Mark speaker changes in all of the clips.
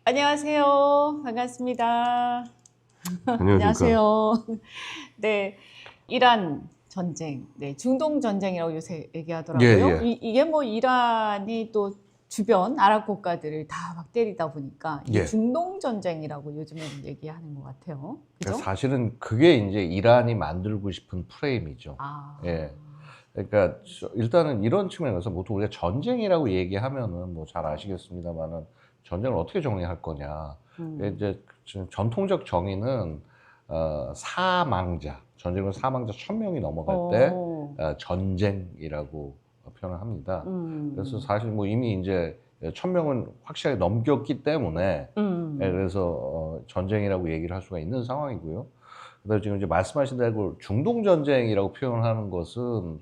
Speaker 1: 안녕하세요. 반갑습니다.
Speaker 2: 안녕하십니까.
Speaker 1: 안녕하세요. 네, 이란 전쟁, 네, 중동 전쟁이라고 요새 얘기하더라고요.
Speaker 2: 예.
Speaker 1: 이게 뭐 이란이 또 주변 아랍 국가들을 다 막 때리다 보니까 이게
Speaker 2: 예.
Speaker 1: 중동 전쟁이라고 요즘에는 얘기하는 것 같아요. 그죠?
Speaker 2: 사실은 그게 이제 이란이 만들고 싶은 프레임이죠.
Speaker 1: 아,
Speaker 2: 예. 그러니까 일단은 이런 측면에서 보통 우리가 전쟁이라고 얘기하면은 뭐 잘 아시겠습니다만은 전쟁을 어떻게 정리할 거냐. 이제 전통적 정의는 사망자, 전쟁은 사망자 1000명이 넘어갈 때 전쟁이라고 표현을 합니다. 그래서 사실 뭐 이미 이제 1000명은 확실하게 넘겼기 때문에 예, 그래서 전쟁이라고 얘기를 할 수가 있는 상황이고요. 그다음에 지금 이제 말씀하신 대로 중동 전쟁이라고 표현하는 것은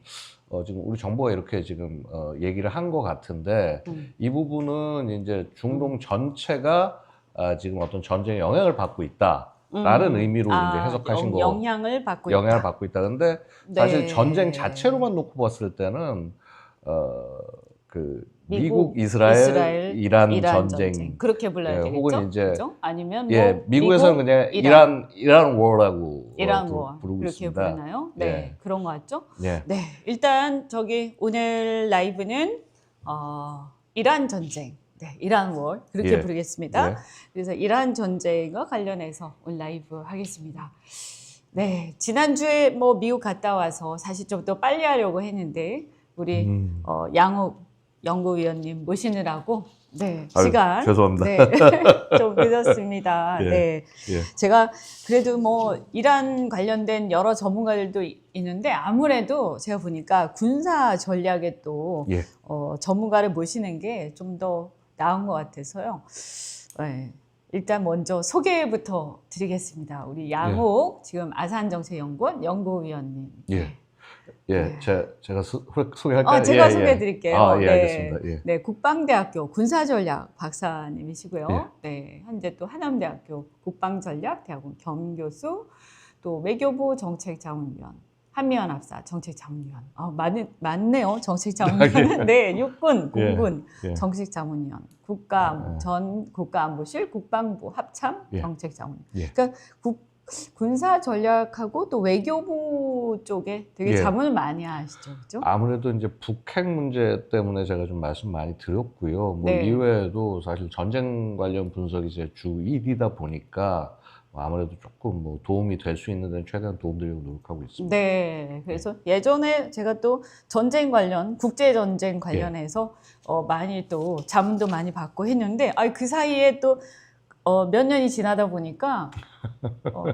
Speaker 2: 지금 우리 정부가 이렇게 지금 얘기를 한 것 같은데 이 부분은 이제 중동 전체가 지금 어떤 전쟁에 영향을 받고 있다라는 의미로 이제 해석하신 거.
Speaker 1: 영향을 받고
Speaker 2: 영향을
Speaker 1: 있다.
Speaker 2: 받고 있다. 근데 사실
Speaker 1: 네.
Speaker 2: 전쟁 자체로만 놓고 봤을 때는 미국,
Speaker 1: 이스라엘,
Speaker 2: 이란 전쟁,
Speaker 1: 그렇게 불러야 되겠죠?
Speaker 2: 혹은 이제
Speaker 1: 그죠? 아니면
Speaker 2: 예,
Speaker 1: 뭐
Speaker 2: 미국에서는 그냥 이란 워라고
Speaker 1: 이란 워
Speaker 2: 부르고
Speaker 1: 그렇게
Speaker 2: 있습니다.
Speaker 1: 부르나요? 네,
Speaker 2: 예.
Speaker 1: 그런 거 같죠?
Speaker 2: 예.
Speaker 1: 네, 일단 저기 오늘 라이브는 이란 전쟁, 네, 이란 워 그렇게
Speaker 2: 예.
Speaker 1: 부르겠습니다.
Speaker 2: 예.
Speaker 1: 그래서 이란 전쟁과 관련해서 오늘 라이브 하겠습니다. 네, 지난주에 뭐 미국 갔다 와서 사실 좀 더 빨리 하려고 했는데 우리 양욱 연구위원님 모시느라고 네,
Speaker 2: 아유,
Speaker 1: 시간
Speaker 2: 죄송합니다.
Speaker 1: 네, 좀 늦었습니다.
Speaker 2: 예.
Speaker 1: 네,
Speaker 2: 예.
Speaker 1: 제가 그래도 뭐 이란 관련된 여러 전문가들도 있는데 아무래도 제가 보니까 군사 전략에 또
Speaker 2: 예.
Speaker 1: 전문가를 모시는 게 좀 더 나은 것 같아서요. 네. 일단 먼저 소개부터 드리겠습니다. 우리 양옥 지금 아산정책연구원 연구위원님.
Speaker 2: 예. 예.
Speaker 1: 네.
Speaker 2: 제가 소개할까요?
Speaker 1: 제가
Speaker 2: 예,
Speaker 1: 소개해 드릴게요.
Speaker 2: 아, 예,
Speaker 1: 네.
Speaker 2: 알겠습니다. 예.
Speaker 1: 네, 국방대학교 군사전략 박사님이시고요.
Speaker 2: 예.
Speaker 1: 네, 현재 또 하남대학교 국방전략대학원 겸교수, 또 외교부 정책자문위원, 한미연합사 정책자문위원. 많네요. 정책자문위원은. 네, 육군, 공군
Speaker 2: 예.
Speaker 1: 정책자문위원, 전 국가안보실 국방부 합참
Speaker 2: 예.
Speaker 1: 정책자문위원.
Speaker 2: 예.
Speaker 1: 그러니까 군사 전략하고 또 외교부 쪽에 되게
Speaker 2: 예.
Speaker 1: 자문을 많이 하시죠, 그죠?
Speaker 2: 아무래도 이제 북핵 문제 때문에 제가 좀 말씀 많이 드렸고요. 뭐
Speaker 1: 네.
Speaker 2: 이외에도 사실 전쟁 관련 분석이 제 주 일이다 보니까 아무래도 조금 뭐 도움이 될 수 있는 데는 최대한 도움 드리려고 노력하고 있습니다.
Speaker 1: 네, 그래서 예전에 제가 또 전쟁 관련, 국제 전쟁 관련해서 많이 또 자문도 많이 받고 했는데, 그 사이에 또 몇 년이 지나다 보니까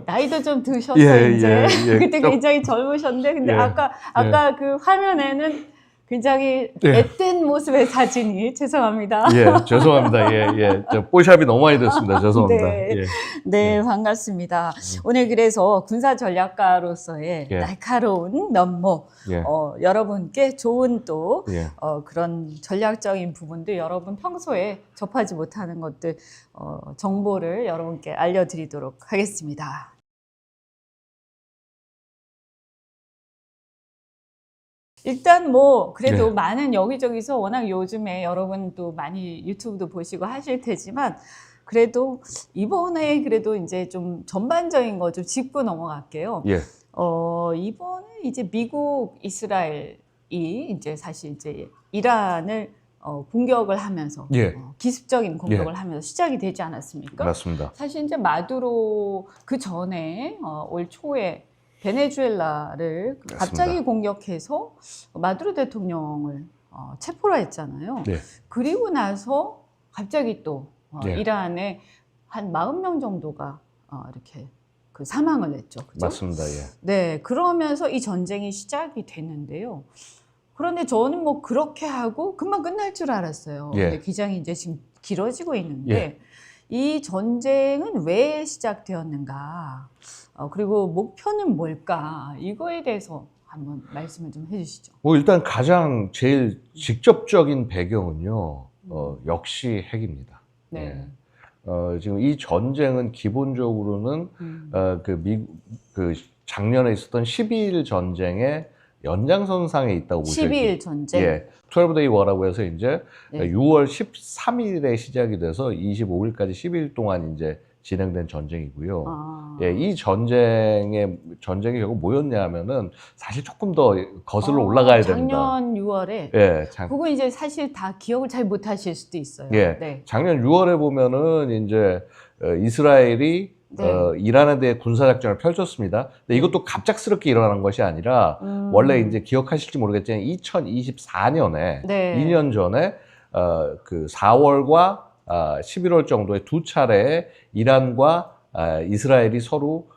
Speaker 1: 나이도 좀 드셔서
Speaker 2: 예,
Speaker 1: 이제
Speaker 2: 예.
Speaker 1: 그때 굉장히 젊으셨는데, 근데
Speaker 2: 예.
Speaker 1: 아까 그 화면에는 굉장히 앳된 모습의 사진이 죄송합니다.
Speaker 2: 예, 죄송합니다. 예. 저 뽀샵이 너무 많이 됐습니다. 죄송합니다.
Speaker 1: 네.
Speaker 2: 예.
Speaker 1: 네, 반갑습니다. 오늘 그래서 군사 전략가로서의
Speaker 2: 예.
Speaker 1: 날카로운 면모,
Speaker 2: 예.
Speaker 1: 여러분께 좋은 또
Speaker 2: 예.
Speaker 1: 그런 전략적인 부분도 여러분 평소에 접하지 못하는 것들 정보를 여러분께 알려드리도록 하겠습니다. 일단 뭐 그래도
Speaker 2: 네.
Speaker 1: 많은 여기저기서 워낙 요즘에 여러분도 많이 유튜브도 보시고 하실 테지만 그래도 이번에 그래도 이제 좀 전반적인 거 좀 짚고 넘어갈게요.
Speaker 2: 예.
Speaker 1: 이번에 이제 미국, 이스라엘이 이제 사실 이제 이란을 공격을 하면서
Speaker 2: 예.
Speaker 1: 기습적인 공격을 하면서 시작이 되지 않았습니까?
Speaker 2: 맞습니다.
Speaker 1: 사실 이제 마두로 그 전에 올 초에 베네수엘라를 갑자기 공격해서 마두로 대통령을 체포를 했잖아요.
Speaker 2: 네.
Speaker 1: 그리고 나서 갑자기 또
Speaker 2: 예.
Speaker 1: 이란에 한 40명 정도가 이렇게 그 사망을 했죠. 그죠?
Speaker 2: 맞습니다. 예.
Speaker 1: 네, 그러면서 이 전쟁이 시작이 됐는데요. 그런데 저는 뭐 그렇게 하고 금방 끝날 줄 알았어요.
Speaker 2: 예.
Speaker 1: 근데 기장이 이제 지금 길어지고 있는데
Speaker 2: 예.
Speaker 1: 이 전쟁은 왜 시작되었는가? 그리고 목표는 뭘까? 이거에 대해서 한번 말씀을 좀 해주시죠.
Speaker 2: 뭐 일단 가장 제일 직접적인 배경은요, 역시 핵입니다.
Speaker 1: 네.
Speaker 2: 예. 지금 이 전쟁은 기본적으로는 그 작년에 있었던 12일 전쟁의 연장선상에 있다고 보셔야 돼요.
Speaker 1: 12일 전쟁.
Speaker 2: 예. 12day war라고 해서 이제
Speaker 1: 네.
Speaker 2: 6월 13일에 시작이 돼서 25일까지 10일 동안 이제 진행된 전쟁이고요. 예, 이 전쟁이 결국 뭐였냐 하면은 사실 조금 더 거슬러 올라가야 됩니다.
Speaker 1: 작년 6월에.
Speaker 2: 예,
Speaker 1: 그거 이제 사실 다 기억을 잘 못하실 수도 있어요.
Speaker 2: 예,
Speaker 1: 네.
Speaker 2: 작년 6월에 보면은 이제 이스라엘이
Speaker 1: 네.
Speaker 2: 이란에 대해 군사작전을 펼쳤습니다. 근데 이것도 갑작스럽게 일어난 것이 아니라 원래 이제 기억하실지 모르겠지만 2024년에
Speaker 1: 네.
Speaker 2: 2년 전에 그 4월과 11월 정도에 두 차례 이란과 이스라엘이 서로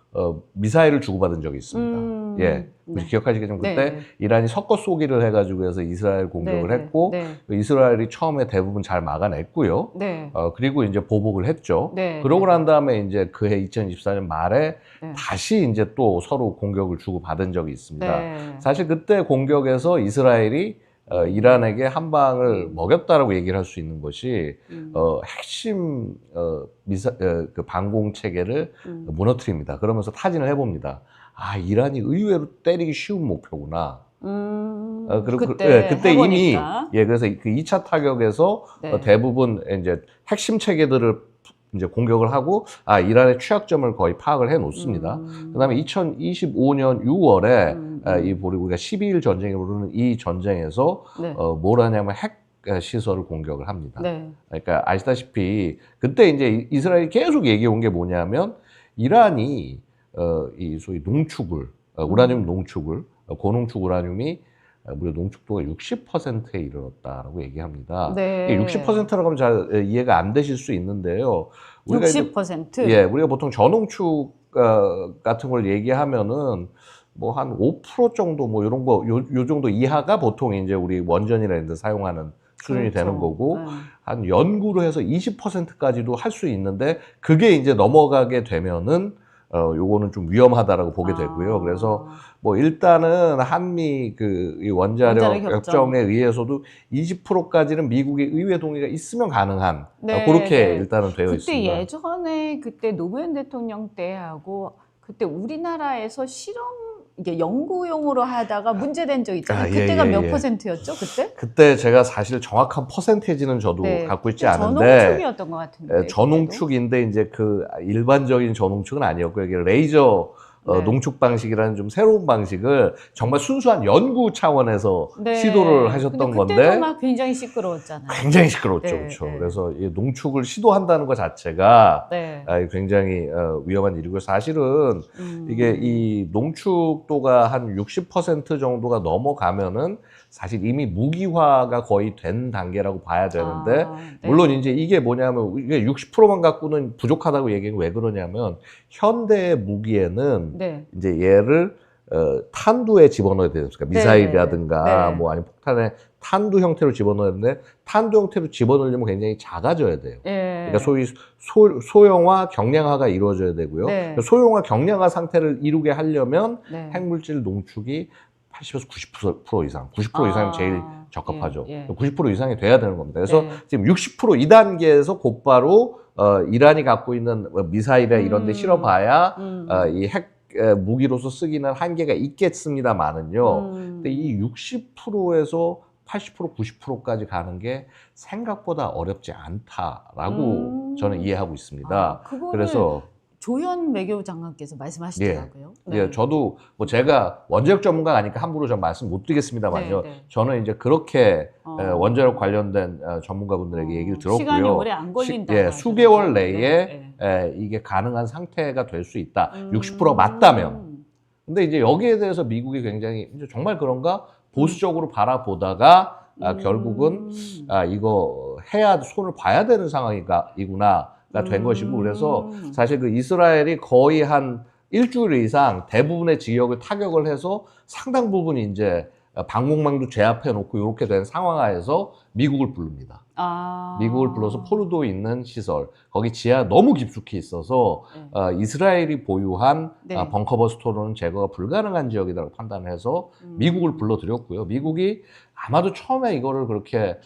Speaker 2: 미사일을 주고받은 적이 있습니다. 예, 혹시
Speaker 1: 네.
Speaker 2: 기억하시겠지만 그때
Speaker 1: 네, 네.
Speaker 2: 이란이 섞어 쏘기를 해가지고 해서 이스라엘 공격을
Speaker 1: 네,
Speaker 2: 했고
Speaker 1: 네.
Speaker 2: 이스라엘이 처음에 대부분 잘 막아냈고요.
Speaker 1: 네.
Speaker 2: 그리고 이제 보복을 했죠.
Speaker 1: 네,
Speaker 2: 그러고
Speaker 1: 네.
Speaker 2: 난 다음에 이제 그해 2024년 말에
Speaker 1: 네.
Speaker 2: 다시 이제 또 서로 공격을 주고받은 적이 있습니다.
Speaker 1: 네.
Speaker 2: 사실 그때 공격에서 이스라엘이 이란에게 한 방을 먹였다라고 얘기를 할 수 있는 것이 핵심 그 방공 체계를 무너뜨립니다. 그러면서 타진을 해봅니다. 아, 이란이 의외로 때리기 쉬운 목표구나. 그리고 그때 이미 그래서 그 2차 타격에서
Speaker 1: 네.
Speaker 2: 대부분 이제 핵심 체계들을 이제 공격을 하고 이란의 취약점을 거의 파악을 해 놓습니다. 그다음에 2025년 6월에 이 우리가 12일 전쟁으로 부르는 이 전쟁에서
Speaker 1: 네.
Speaker 2: 뭘 하냐면 핵 시설을 공격을 합니다.
Speaker 1: 네.
Speaker 2: 그러니까 아시다시피 그때 이제 이스라엘이 계속 얘기해 온 게 뭐냐면 이란이 이 소위 농축을 우라늄 농축을 고농축 우라늄이 무려 농축도가 60%에 이르렀다라고 얘기합니다.
Speaker 1: 네.
Speaker 2: 60%라고 하면 잘 이해가 안 되실 수 있는데요. 우리가
Speaker 1: 60%?
Speaker 2: 예, 우리가 보통 저농축 같은 걸 얘기하면은 뭐 한 5% 정도 뭐 이런 거 요 정도 이하가 보통 이제 우리 원전이나 이런 데 사용하는 수준이
Speaker 1: 그렇죠.
Speaker 2: 되는 거고 한 연구로 해서 20%까지도 할 수 있는데 그게 이제 넘어가게 되면은 요거는 좀 위험하다라고 보게 되고요. 그래서 뭐 일단은 한미 이 원자력 협정에 의해서도 20%까지는 미국의 의회 동의가 있으면 가능한
Speaker 1: 네,
Speaker 2: 그렇게
Speaker 1: 네.
Speaker 2: 일단은 되어
Speaker 1: 그때
Speaker 2: 있습니다.
Speaker 1: 예전에 그때 노무현 대통령 때하고 그때 우리나라에서 이게 연구용으로 하다가 문제된 적 있잖아요. 그때가 몇 %였죠, 그때?
Speaker 2: 그때 제가 사실 정확한 퍼센테이지는 저도
Speaker 1: 네.
Speaker 2: 갖고 있지 않은데
Speaker 1: 저농축이었던 것 같은데.
Speaker 2: 저농축인데 이제 그 일반적인 저농축은 아니었고요. 이게 레이저 농축 방식이라는 좀 새로운 방식을 정말 순수한 연구 차원에서 시도를 하셨던 건데
Speaker 1: 그때도 막 굉장히 시끄러웠잖아요.
Speaker 2: 굉장히 시끄러웠죠.
Speaker 1: 네,
Speaker 2: 그렇죠.
Speaker 1: 네.
Speaker 2: 그래서 이 농축을 시도한다는 것 자체가
Speaker 1: 네.
Speaker 2: 굉장히 위험한 일이고요. 사실은 이게 이 농축도가 한 60% 정도가 넘어가면은 사실 이미 무기화가 거의 된 단계라고 봐야 되는데
Speaker 1: 네.
Speaker 2: 물론 이제 이게 뭐냐면 이게 60%만 갖고는 부족하다고 얘기하는 왜 그러냐면 현대의 무기에는
Speaker 1: 네.
Speaker 2: 이제 얘를 탄두에 집어넣어야 되지 않습니까? 미사일이라든가
Speaker 1: 네.
Speaker 2: 뭐 아니면 폭탄에 탄두 형태로 집어넣어야 되는데 탄두 형태로 집어넣으려면 굉장히 작아져야 돼요.
Speaker 1: 네.
Speaker 2: 그러니까 소위 소형화, 경량화가 이루어져야 되고요.
Speaker 1: 네.
Speaker 2: 소형화, 경량화 상태를 이루게 하려면
Speaker 1: 네.
Speaker 2: 핵물질 농축이 80에서 90% 이상, 90% 이상이 제일 적합하죠.
Speaker 1: 예.
Speaker 2: 90% 이상이 돼야 되는 겁니다. 그래서
Speaker 1: 네.
Speaker 2: 지금 60% 이 단계에서 곧바로 이란이 갖고 있는 미사일에 이런 데 실어봐야 이 핵 무기로서 쓰기는 한계가 있겠습니다만은요. 근데 이 60%에서 80%, 90%까지 가는 게 생각보다 어렵지 않다라고 저는 이해하고 있습니다. 그래서
Speaker 1: 조현 외교장관께서 말씀하시더라고요.
Speaker 2: 예, 저도 뭐 제가 원자력 전문가가 아니까 함부로 전 말씀 못 드리겠습니다만요. 저는 이제 그렇게 원자력 관련된 전문가분들에게 얘기를 들었고요.
Speaker 1: 시간이 오래 안 걸린다.
Speaker 2: 수개월 내에 이게 가능한 상태가 될 수 있다. 60% 맞다면. 근데 이제 여기에 대해서 미국이 굉장히 이제 정말 그런가 보수적으로 바라보다가 결국은 이거 해야 손을 봐야 되는 상황이구나. 된 것이고 그래서 사실 그 이스라엘이 거의 한 일주일 이상 대부분의 지역을 타격을 해서 상당 부분 이제 방공망도 제압해 놓고 이렇게 된 상황하에서 미국을 부릅니다. 미국을 불러서 포르도에 있는 시설 거기 지하 너무 깊숙이 있어서 이스라엘이 보유한 벙커버스터로는 제거가 불가능한 지역이라고 판단해서 미국을 불러들였고요. 미국이 아마도 처음에 이거를 그렇게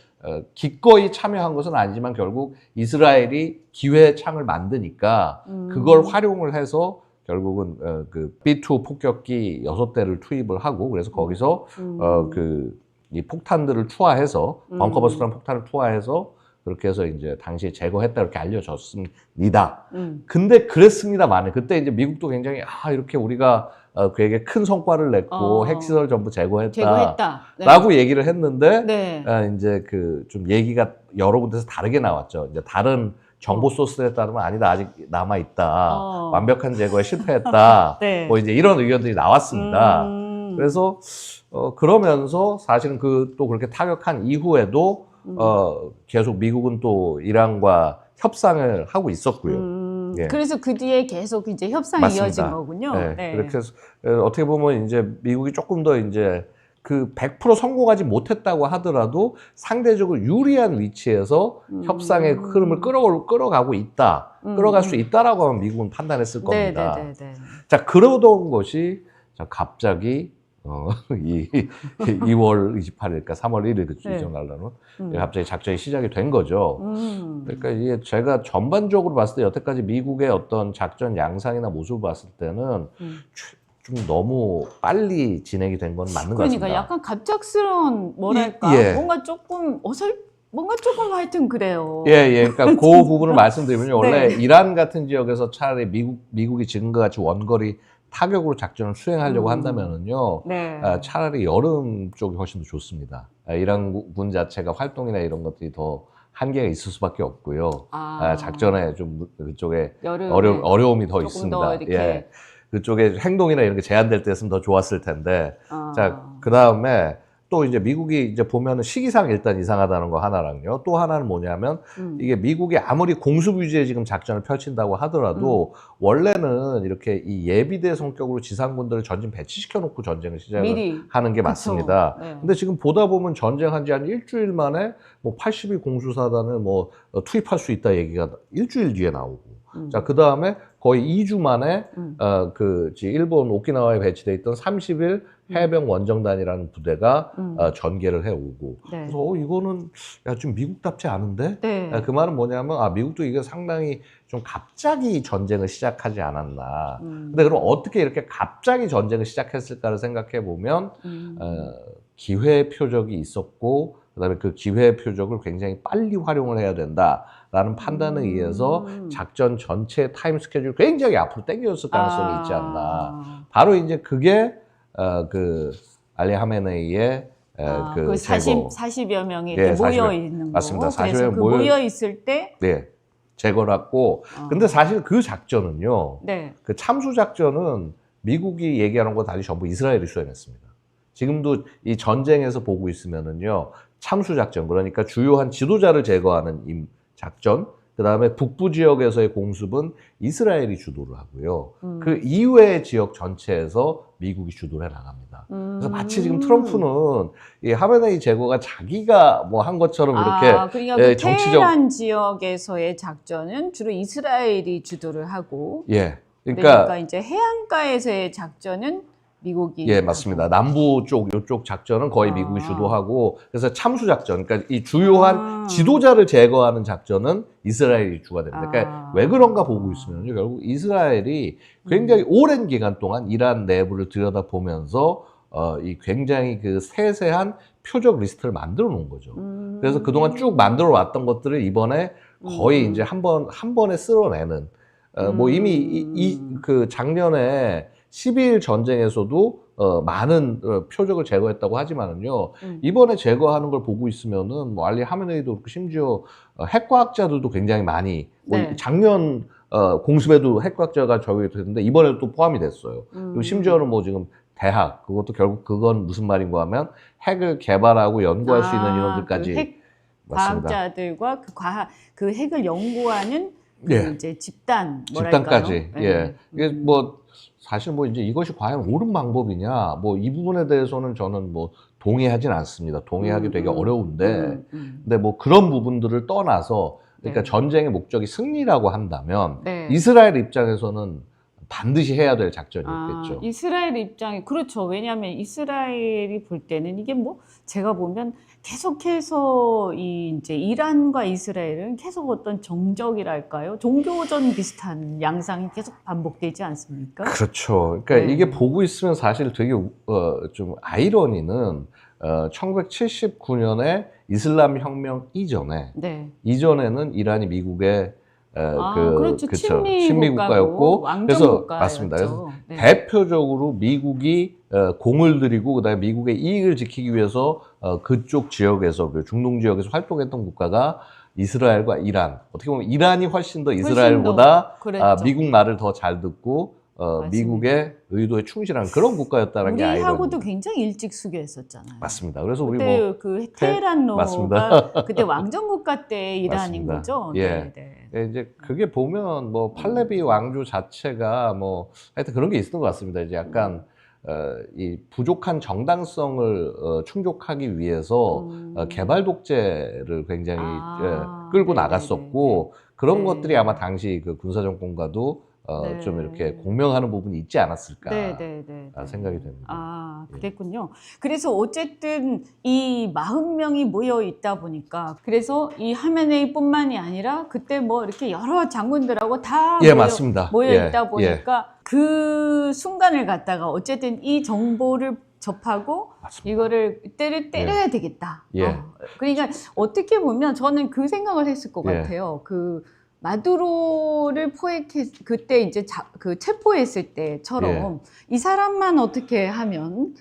Speaker 2: 기꺼이 참여한 것은 아니지만 결국 이스라엘이 기회의 창을 만드니까 그걸 활용을 해서 결국은 그 B2 폭격기 6대를 투입을 하고 그래서 거기서 이 폭탄들을 투하해서 벙커버스터라는 폭탄을 투하해서 그렇게 해서 이제 당시에 제거했다 이렇게 알려졌습니다. 근데 그랬습니다만 그때 이제 미국도 굉장히 이렇게 우리가 되게 큰 성과를 냈고 핵시설 전부 제거했다.
Speaker 1: 네.
Speaker 2: 라고 얘기를 했는데
Speaker 1: 네.
Speaker 2: 이제 그 좀 얘기가 여러 군데서 다르게 나왔죠. 이제 다른 정보 소스에 따르면 아니다, 아직 남아 있다, 완벽한 제거에 실패했다.
Speaker 1: 네.
Speaker 2: 뭐 이제 이런 의견들이 나왔습니다. 그래서 그러면서 사실은 또 그렇게 타격한 이후에도 계속 미국은 또 이란과 협상을 하고 있었고요. 예.
Speaker 1: 그래서 그 뒤에 계속 이제 협상이
Speaker 2: 맞습니다.
Speaker 1: 이어진 거군요.
Speaker 2: 네.
Speaker 1: 네.
Speaker 2: 그렇게 해서 어떻게 보면 이제 미국이 조금 더 이제 그 100% 성공하지 못했다고 하더라도 상대적으로 유리한 위치에서 협상의 흐름을 끌어가고 있다, 끌어갈 수 있다라고 하면 미국은 판단했을 겁니다.
Speaker 1: 네.
Speaker 2: 자, 그러던 것이 갑자기 2월 28일까 3월 1일 그죠? 이전 날로는 갑자기 작전이 시작이 된 거죠. 그러니까 이게 제가 전반적으로 봤을 때 여태까지 미국의 어떤 작전 양상이나 모습을 봤을 때는 좀 너무 빨리 진행이 된 건 맞는 것 같습니다.
Speaker 1: 그러니까 약간 갑작스러운 뭐랄까
Speaker 2: 예.
Speaker 1: 뭔가 조금 하여튼 그래요.
Speaker 2: 예. 그러니까 그 부분을 말씀드리면 원래
Speaker 1: 네.
Speaker 2: 이란 같은 지역에서 차라리 미국이 지금과 같이 원거리 타격으로 작전을 수행하려고 한다면은요,
Speaker 1: 네.
Speaker 2: 차라리 여름 쪽이 훨씬 더 좋습니다. 이란 군 자체가 활동이나 이런 것들이 더 한계가 있을 수밖에 없고요. 작전에 좀 그쪽에 어려움이 더 있습니다.
Speaker 1: 더 이렇게.
Speaker 2: 예. 그쪽에 행동이나 이런 게 제한될 때였으면 더 좋았을 텐데. 자, 그 다음에 또 이제 미국이 이제 보면은 시기상 일단 이상하다는 거 하나랑요. 또 하나는 뭐냐면 이게 미국이 아무리 공습 위주의 지금 작전을 펼친다고 하더라도 원래는 이렇게 이 예비대 성격으로 지상군들을 전진 배치시켜 놓고 전쟁을 시작을 하는 게 맞습니다.
Speaker 1: 네.
Speaker 2: 근데 지금 보다 보면 전쟁한 지 한 일주일 만에 뭐 80일 공수사단을 뭐 투입할 수 있다 얘기가 일주일 뒤에 나오고. 자, 그 다음에 거의 2주 만에 일본 오키나와에 배치돼 있던 30일 해병 원정단이라는 부대가 전개를 해오고.
Speaker 1: 네.
Speaker 2: 그래서 이거는 좀 미국답지 않은데?
Speaker 1: 네.
Speaker 2: 그 말은 뭐냐면 미국도 이게 상당히 좀 갑자기 전쟁을 시작하지 않았나. 근데 그럼 어떻게 이렇게 갑자기 전쟁을 시작했을까를 생각해 보면 기회 표적이 있었고 그다음에 그 기회 표적을 굉장히 빨리 활용을 해야 된다라는 판단에 의해서 작전 전체 타임 스케줄 굉장히 앞으로 당겨졌을 가능성이 있지 않나. 바로 이제 그게 그 알리 하메네이의
Speaker 1: 그 40여 명이 모여 있는 거.
Speaker 2: 맞습니다. 40여 명
Speaker 1: 모여 있을 때
Speaker 2: 제거를 했고. 근데 사실 그 작전은요.
Speaker 1: 네.
Speaker 2: 그 참수 작전은 미국이 얘기하는 거 달리 전부 이스라엘이 수행했습니다. 지금도 이 전쟁에서 보고 있으면은요. 참수 작전, 그러니까 주요한 지도자를 제거하는 작전, 그 다음에 북부 지역에서의 공습은 이스라엘이 주도를 하고요. 그 이외의 지역 전체에서 미국이 주도를 해 나갑니다. 그래서 마치 지금 트럼프는 이 하메네이 제거가 자기가 뭐 한 것처럼 이렇게
Speaker 1: 그러니까 그 테헤란 지역에서의 작전은 주로 이스라엘이 주도를 하고, 그러니까 이제 해안가에서의 작전은 미국이
Speaker 2: 맞습니다. 남부 쪽 이쪽 작전은 거의 미국이 주도하고 그래서 참수 작전, 그러니까 이 주요한 지도자를 제거하는 작전은 이스라엘이 주가 됩니다. 그러니까 왜 그런가 보고 있으면요, 결국 이스라엘이 굉장히 오랜 기간 동안 이란 내부를 들여다보면서 이 굉장히 그 세세한 표적 리스트를 만들어 놓은 거죠. 그래서 그동안 쭉 만들어 왔던 것들을 이번에 거의 이제 한 번에 쓸어내는 뭐 이미 그 작년에 12일 전쟁에서도 많은 표적을 제거했다고 하지만은요, 이번에 제거하는 걸 보고 있으면은 뭐 알리 하메네이도 그렇고 심지어 핵과학자들도 굉장히 많이 작년 공습에도 핵과학자가 적용이 됐는데 이번에도 또 포함이 됐어요. 그리고 심지어는 뭐 지금 대학, 그것도 결국 그건 무슨 말인가 하면 핵을 개발하고 연구할 수 있는 인원들까지.
Speaker 1: 그 핵 과학자들과 그 핵을 연구하는 이제
Speaker 2: 집단까지. 이게 뭐 사실 뭐 이제 이것이 과연 옳은 방법이냐, 뭐 이 부분에 대해서는 저는 뭐 동의하진 않습니다. 동의하기 되게 어려운데, 근데 뭐 그런 부분들을 떠나서, 그러니까 전쟁의 목적이 승리라고 한다면 이스라엘 입장에서는 반드시 해야 될 작전이었겠죠.
Speaker 1: 이스라엘 입장이 그렇죠. 왜냐하면 이스라엘이 볼 때는 이게 뭐 제가 보면 계속해서 이제 이란과 이스라엘은 계속 어떤 정적이랄까요? 종교전 비슷한 양상이 계속 반복되지 않습니까?
Speaker 2: 그렇죠. 그러니까
Speaker 1: 네.
Speaker 2: 이게 보고 있으면 사실 되게 좀 아이러니는 1979년에 이슬람 혁명
Speaker 1: 네.
Speaker 2: 이전에는 이란이 미국의
Speaker 1: 그렇죠.
Speaker 2: 친미 국가였고,
Speaker 1: 왕정
Speaker 2: 그래서
Speaker 1: 국가였죠.
Speaker 2: 맞습니다. 그래서
Speaker 1: 네.
Speaker 2: 대표적으로 미국이 공을 들이고 그다음에 미국의 이익을 지키기 위해서 그쪽 지역에서 그 중동 지역에서 활동했던 국가가 이스라엘과 이란. 어떻게 보면 이란이 훨씬 더 이스라엘보다
Speaker 1: 그랬죠.
Speaker 2: 미국 말을 더 잘 듣고
Speaker 1: 맞습니다.
Speaker 2: 미국의 의도에 충실한 그런 국가였다는 게
Speaker 1: 우리하고도
Speaker 2: 아이러니입니다.
Speaker 1: 굉장히 일찍 수교했었잖아요.
Speaker 2: 맞습니다. 그래서 우리
Speaker 1: 그때
Speaker 2: 뭐
Speaker 1: 그 테헤란로가
Speaker 2: 맞습니다.
Speaker 1: 그때 왕정국가 때 이란인
Speaker 2: 맞습니다.
Speaker 1: 거죠.
Speaker 2: 예.
Speaker 1: 네, 네.
Speaker 2: 예, 이제 그게 보면 뭐 팔레비 왕조 자체가 뭐 하여튼 그런 게 있었던 것 같습니다. 이제 약간 이 부족한 정당성을 충족하기 위해서 개발 독재를 굉장히 끌고
Speaker 1: 네,
Speaker 2: 나갔었고 그런
Speaker 1: 네.
Speaker 2: 것들이 아마 당시 그 군사 정권과도
Speaker 1: 네.
Speaker 2: 좀 이렇게 공명하는 부분이 있지 않았을까
Speaker 1: 네.
Speaker 2: 생각이 됩니다.
Speaker 1: 그랬군요. 그래서 어쨌든 이 40명이 모여 있다 보니까 그래서 이 하메네이뿐만이 아니라 그때 뭐 이렇게 여러 장군들하고 다
Speaker 2: 예, 맞습니다.
Speaker 1: 모여
Speaker 2: 예,
Speaker 1: 있다 보니까 그 순간을 갖다가 어쨌든 이 정보를 접하고
Speaker 2: 맞습니다.
Speaker 1: 이거를 때려야 되겠다.
Speaker 2: 예.
Speaker 1: 그러니까 어떻게 보면 저는 그 생각을 했을 것
Speaker 2: 예.
Speaker 1: 같아요. 그 마두로를 그때 이제 그 체포했을 때처럼 이 사람만 어떻게 하면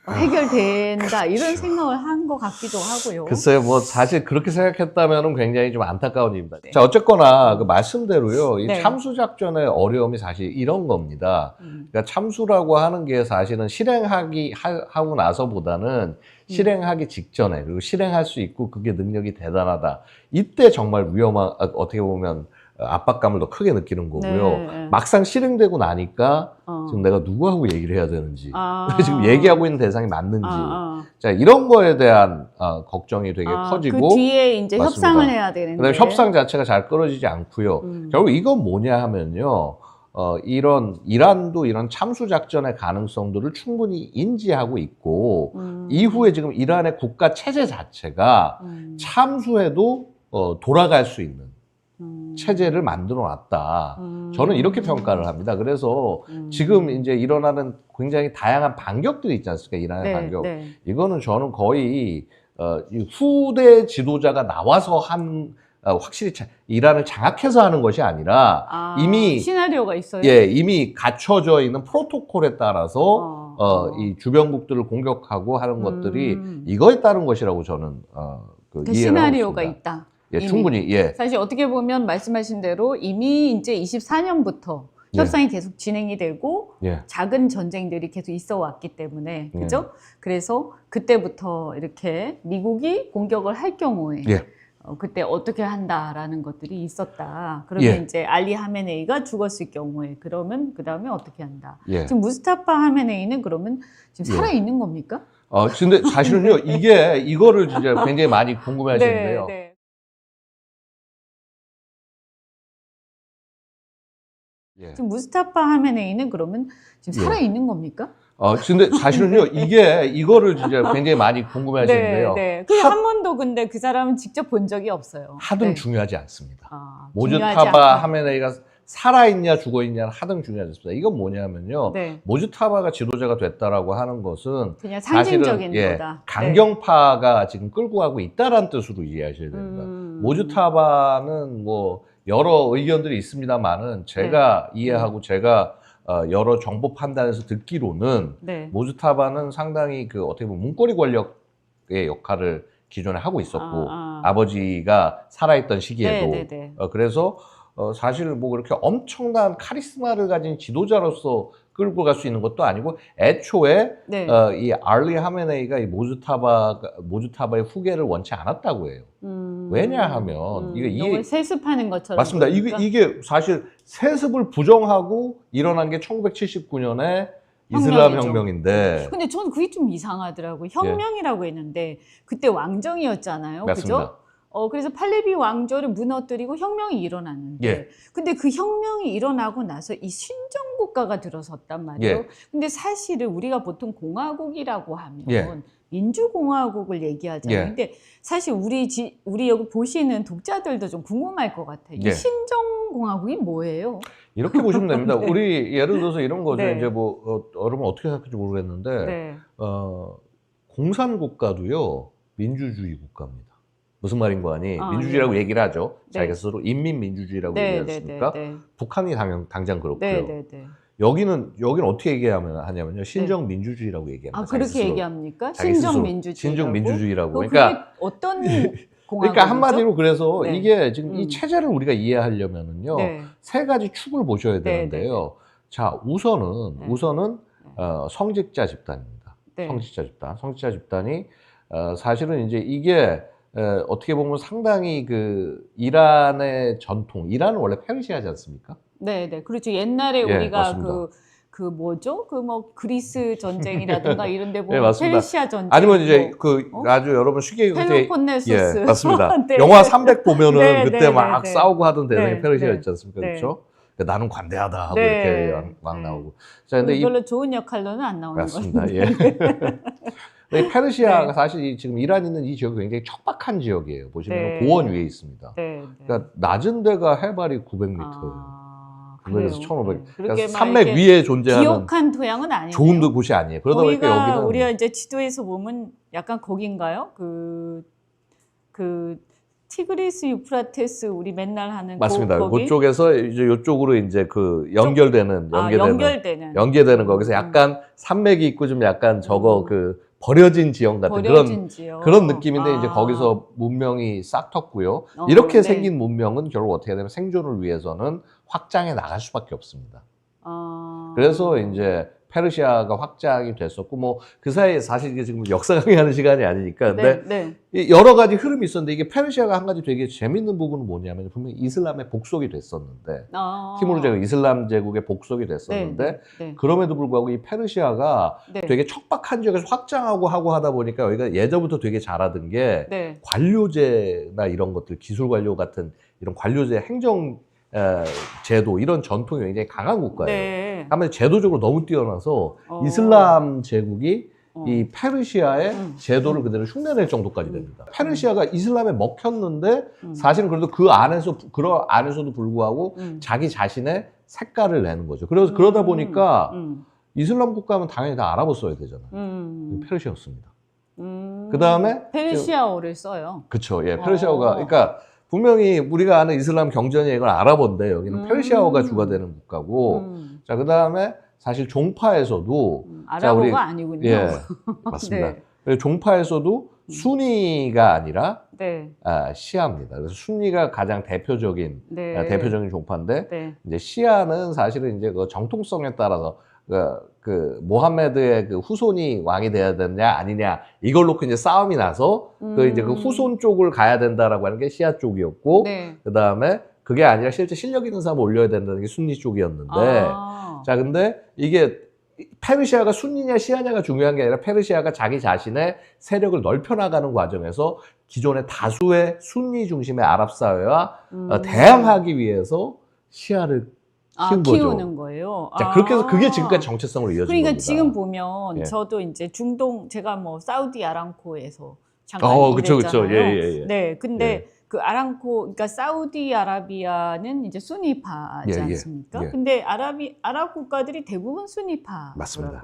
Speaker 1: 해결된다 이런
Speaker 2: 그렇죠.
Speaker 1: 생각을 한 것 같기도 하고요.
Speaker 2: 글쎄요, 뭐 사실 그렇게 생각했다면 굉장히 좀 안타까운 일입니다. 자, 어쨌거나 그 말씀대로요, 이
Speaker 1: 네.
Speaker 2: 참수 작전의 어려움이 사실 이런 겁니다. 그러니까 참수라고 하는 게 사실은 하고 나서보다는 실행하기 직전에 그리고 실행할 수 있고 그게 능력이 대단하다. 이때 정말 어떻게 보면 압박감을 더 크게 느끼는 거고요.
Speaker 1: 네.
Speaker 2: 막상 실행되고 나니까 지금 내가 누구하고 얘기를 해야 되는지, 지금 얘기하고 있는 대상이 맞는지, 자, 이런 거에 대한 걱정이 되게 커지고
Speaker 1: 그 뒤에 이제
Speaker 2: 맞습니다.
Speaker 1: 협상을 해야 되는데
Speaker 2: 그다음에 협상 자체가 잘 끊어지지 않고요. 결국 이건 뭐냐 하면요. 이란도 이런 참수 작전의 가능성들을 충분히 인지하고 있고 이후에 지금 이란의 국가 체제 자체가 참수해도 돌아갈 수 있는 체제를 만들어 놨다. 저는 이렇게 평가를 합니다. 그래서 지금 이제 일어나는 굉장히 다양한 반격들이 있지 않습니까? 이란의 반격. 이거는 저는 거의 이 후대 지도자가 나와서 확실히 이란을 장악해서 하는 것이 아니라 이미
Speaker 1: 시나리오가 있어요.
Speaker 2: 예, 이미 갖춰져 있는 프로토콜에 따라서 이 주변국들을 공격하고 하는 것들이 이거에 따른 것이라고 저는
Speaker 1: 그
Speaker 2: 이해를
Speaker 1: 시나리오가
Speaker 2: 하고 있습니다.
Speaker 1: 있다.
Speaker 2: 예, 충분히 예.
Speaker 1: 사실 어떻게 보면 말씀하신 대로 이미 이제 24년부터 협상이 계속 진행이 되고 작은 전쟁들이 계속 있어 왔기 때문에 그죠? 그래서 그때부터 이렇게 미국이 공격을 할 경우에 그때 어떻게 한다라는 것들이 있었다. 그러면 이제 알리 하메네이가 죽었을 경우에 그러면 그 다음에 어떻게 한다. 지금 무스타파 하메네이는 그러면 지금 살아 있는 겁니까?
Speaker 2: 근데 사실은요 이거를 진짜 굉장히 많이 궁금해하시는데요.
Speaker 1: 지금 무스타파 하메네이는 그러면 지금 살아 있는 겁니까?
Speaker 2: 근데 사실은요 이거를 진짜 굉장히 많이 궁금해하시는데요.
Speaker 1: 한 번도 근데 그 사람은 직접 본 적이 없어요.
Speaker 2: 하등 중요하지 않습니다.
Speaker 1: 중요하지
Speaker 2: 모주타바
Speaker 1: 않다.
Speaker 2: 하메네이가 살아있냐 죽어있냐는 하등 중요하지 않습니다. 이건 뭐냐면요. 모주타바가 지도자가 됐다라고 하는 것은
Speaker 1: 그냥 상징적인
Speaker 2: 사실은
Speaker 1: 거다.
Speaker 2: 강경파가 지금 끌고 가고 있다라는 뜻으로 이해하셔야 됩니다. 모주타바는 뭐 여러 의견들이 있습니다만은 제가 이해하고 제가 여러 정보 판단에서 듣기로는 모주타바는 상당히 그 어떻게 보면 문고리 권력의 역할을 기존에 하고 있었고 아버지가 살아있던 시기에도 그래서 사실 뭐 그렇게 엄청난 카리스마를 가진 지도자로서 끌고 갈 수 있는 것도 아니고 애초에 이 알리 하메네이가 이 모주타바의 후계를 원치 않았다고 해요. 왜냐하면
Speaker 1: 이게 세습하는 것처럼
Speaker 2: 맞습니다. 이게 사실 세습을 부정하고 일어난 게 1979년에 이슬람 혁명인데.
Speaker 1: 근데 저는 그게 좀 이상하더라고요. 혁명이라고 했는데 그때 왕정이었잖아요.
Speaker 2: 맞습니다.
Speaker 1: 그죠? 그래서 팔레비 왕조를 무너뜨리고 혁명이 일어났는데,
Speaker 2: 예.
Speaker 1: 근데 그 혁명이 일어나고 나서 이 신정국가가 들어섰단 말이에요.
Speaker 2: 예.
Speaker 1: 근데 사실은 우리가 보통 공화국이라고 하면
Speaker 2: 예.
Speaker 1: 민주공화국을 얘기하잖아요.
Speaker 2: 예.
Speaker 1: 근데 사실 우리 여기 보시는 독자들도 좀 궁금할 것 같아요. 이
Speaker 2: 예.
Speaker 1: 신정공화국이 뭐예요?
Speaker 2: 이렇게 보시면 됩니다.
Speaker 1: 네.
Speaker 2: 우리 예를 들어서 이런 거죠.
Speaker 1: 네.
Speaker 2: 이제 뭐 여러분 어떻게 생각할지 모르겠는데
Speaker 1: 네.
Speaker 2: 공산국가도요 민주주의 국가입니다. 무슨 말인 거 아니? 민주주의라고
Speaker 1: 네.
Speaker 2: 얘기를 하죠.
Speaker 1: 네.
Speaker 2: 자기가 스스로 인민민주주의라고
Speaker 1: 네,
Speaker 2: 얘기하지 않습니까?
Speaker 1: 네.
Speaker 2: 북한이 당장 그렇고요.
Speaker 1: 네.
Speaker 2: 여기는 어떻게 하냐면요. 신정민주주의라고 얘기합니다.
Speaker 1: 아,
Speaker 2: 자기
Speaker 1: 그렇게
Speaker 2: 스스로.
Speaker 1: 얘기합니까?
Speaker 2: 자기 스스로.
Speaker 1: 신정민주주의.
Speaker 2: 신정민주주의라고.
Speaker 1: 그게
Speaker 2: 그러니까
Speaker 1: 어떤 공화국이죠?
Speaker 2: 그러니까 한마디로 그래서
Speaker 1: 네.
Speaker 2: 이게 지금 이 체제를 우리가 이해하려면은요.
Speaker 1: 네.
Speaker 2: 세 가지 축을 보셔야 되는데요. 자, 우선은 성직자 집단입니다.
Speaker 1: 네.
Speaker 2: 성직자 집단이 사실은 이제 이게 어떻게 보면 상당히 그 이란의 전통, 이란은 원래 페르시아지 않습니까?
Speaker 1: 네. 그렇죠. 옛날에
Speaker 2: 예,
Speaker 1: 우리가
Speaker 2: 맞습니다.
Speaker 1: 그 뭐죠? 그 뭐 그리스 전쟁이라든가 이런 데
Speaker 2: 예,
Speaker 1: 보면
Speaker 2: 맞습니다.
Speaker 1: 페르시아 전쟁.
Speaker 2: 아니면 이제
Speaker 1: 뭐,
Speaker 2: 아주 여러분 쉽게
Speaker 1: 펠로폰네소스.
Speaker 2: 예, 맞습니다.
Speaker 1: 네.
Speaker 2: 영화 300 보면은
Speaker 1: 네,
Speaker 2: 그때
Speaker 1: 네,
Speaker 2: 막
Speaker 1: 네.
Speaker 2: 싸우고 하던 대상이
Speaker 1: 네,
Speaker 2: 페르시아였지
Speaker 1: 네.
Speaker 2: 않습니까?
Speaker 1: 네.
Speaker 2: 그렇죠? 그러니까 나는 관대하다 하고
Speaker 1: 네.
Speaker 2: 이렇게 막
Speaker 1: 네.
Speaker 2: 나오고. 자, 근데
Speaker 1: 별로 좋은 역할로는 안 나오는 거죠.
Speaker 2: 맞습니다. 예. 근데 페르시아가 사실 지금 이란 있는 이 지역이 굉장히 척박한 지역이에요. 보시면
Speaker 1: 네.
Speaker 2: 고원 위에 있습니다.
Speaker 1: 네.
Speaker 2: 그러니까 낮은 데가 해발이 900m예요. 900에서 1500. 그러니까 산맥 위에 존재하는
Speaker 1: 기억한 토양은 아니에요.
Speaker 2: 좋은 곳이 아니에요. 그러다 보니까 여기는
Speaker 1: 우리가 이제 지도에서 보면 약간 거긴가요? 그 티그리스 유프라테스 우리 맨날 하는
Speaker 2: 맞습니다.
Speaker 1: 거기?
Speaker 2: 그쪽에서 이제 이쪽으로 이제 그 연결되는 거기서 약간 산맥이 있고 좀 약간 그 버려진 지형 같은 그런 느낌인데 이제 거기서 문명이 싹 텄고요. 이렇게
Speaker 1: 네.
Speaker 2: 생긴 문명은 결국 어떻게 되면 생존을 위해서는 확장해 나갈 수밖에 없습니다. 그래서 이제 페르시아가 확장이 됐었고 뭐 그 사이에 사실 이게 지금 역사 강의하는 시간이 아니니까 근데 여러 가지 흐름이 있었는데 이게 페르시아가 한 가지 되게 재밌는 부분은 뭐냐면 분명히 이슬람의 복속이 됐었는데 티무르 제국 이슬람 제국의 복속이 됐었는데 그럼에도 불구하고 이 페르시아가 되게 척박한 지역에서 확장하고 하다 보니까 여기가 예전부터 되게 잘하던 게 관료제나 이런 것들 기술 관료 같은 이런 관료제 행정 제도 이런 전통이 굉장히 강한 국가예요. 아무래도 제도적으로 너무 뛰어나서 이슬람 제국이 이 페르시아의 제도를 그대로 흉내낼 정도까지 됩니다. 페르시아가 이슬람에 먹혔는데 사실은 그래도 그 안에서도 불구하고 자기 자신의 색깔을 내는 거죠. 그래서 그러다 보니까 이슬람 국가면 당연히 다 아랍어 써야 되잖아요. 페르시아였습니다. 그 다음에
Speaker 1: 페르시아어를 써요.
Speaker 2: 그렇죠. 예, 페르시아어가 그러니까. 분명히 우리가 아는 이슬람 경전이 이건 아랍어인데 여기는 페르시아어가 주가 되는 국가고 자 그다음에 사실 종파에서도
Speaker 1: 아랍어가 아니군요.
Speaker 2: 예, 맞습니다. 종파에서도 순니가 아니라 시아입니다. 그래서 순니가 가장 대표적인 종파인데 이제 시아는 사실은 이제 그 정통성에 따라서 그 모하메드의 그 후손이 왕이 돼야 되느냐 아니냐 이걸 놓고 이제 싸움이 나서 이제 그 후손 쪽을 가야 된다라고 하는 게 시아 쪽이었고 그 다음에 그게 아니라 실제 실력 있는 사람 올려야 된다는 게 순니 쪽이었는데 자 근데 이게 페르시아가 순니냐 시아냐가 중요한 게 아니라 페르시아가 자기 자신의 세력을 넓혀 나가는 과정에서 기존의 다수의 순니 중심의 아랍 사회와 대항하기 위해서 시아를
Speaker 1: 키우는 거예요.
Speaker 2: 자, 그렇게 해서 그게 지금까지 정체성으로 이어진
Speaker 1: 그러니까
Speaker 2: 겁니다.
Speaker 1: 지금 보면 저도 이제 중동 제가 뭐 사우디 아람코에서 잠깐 일했잖아요.
Speaker 2: 예.
Speaker 1: 네, 근데 그 아람코, 그러니까 사우디 아라비아는 이제 수니파지 않습니까? 근데 아랍 국가들이 대부분 수니파더라고요.
Speaker 2: 맞습니다.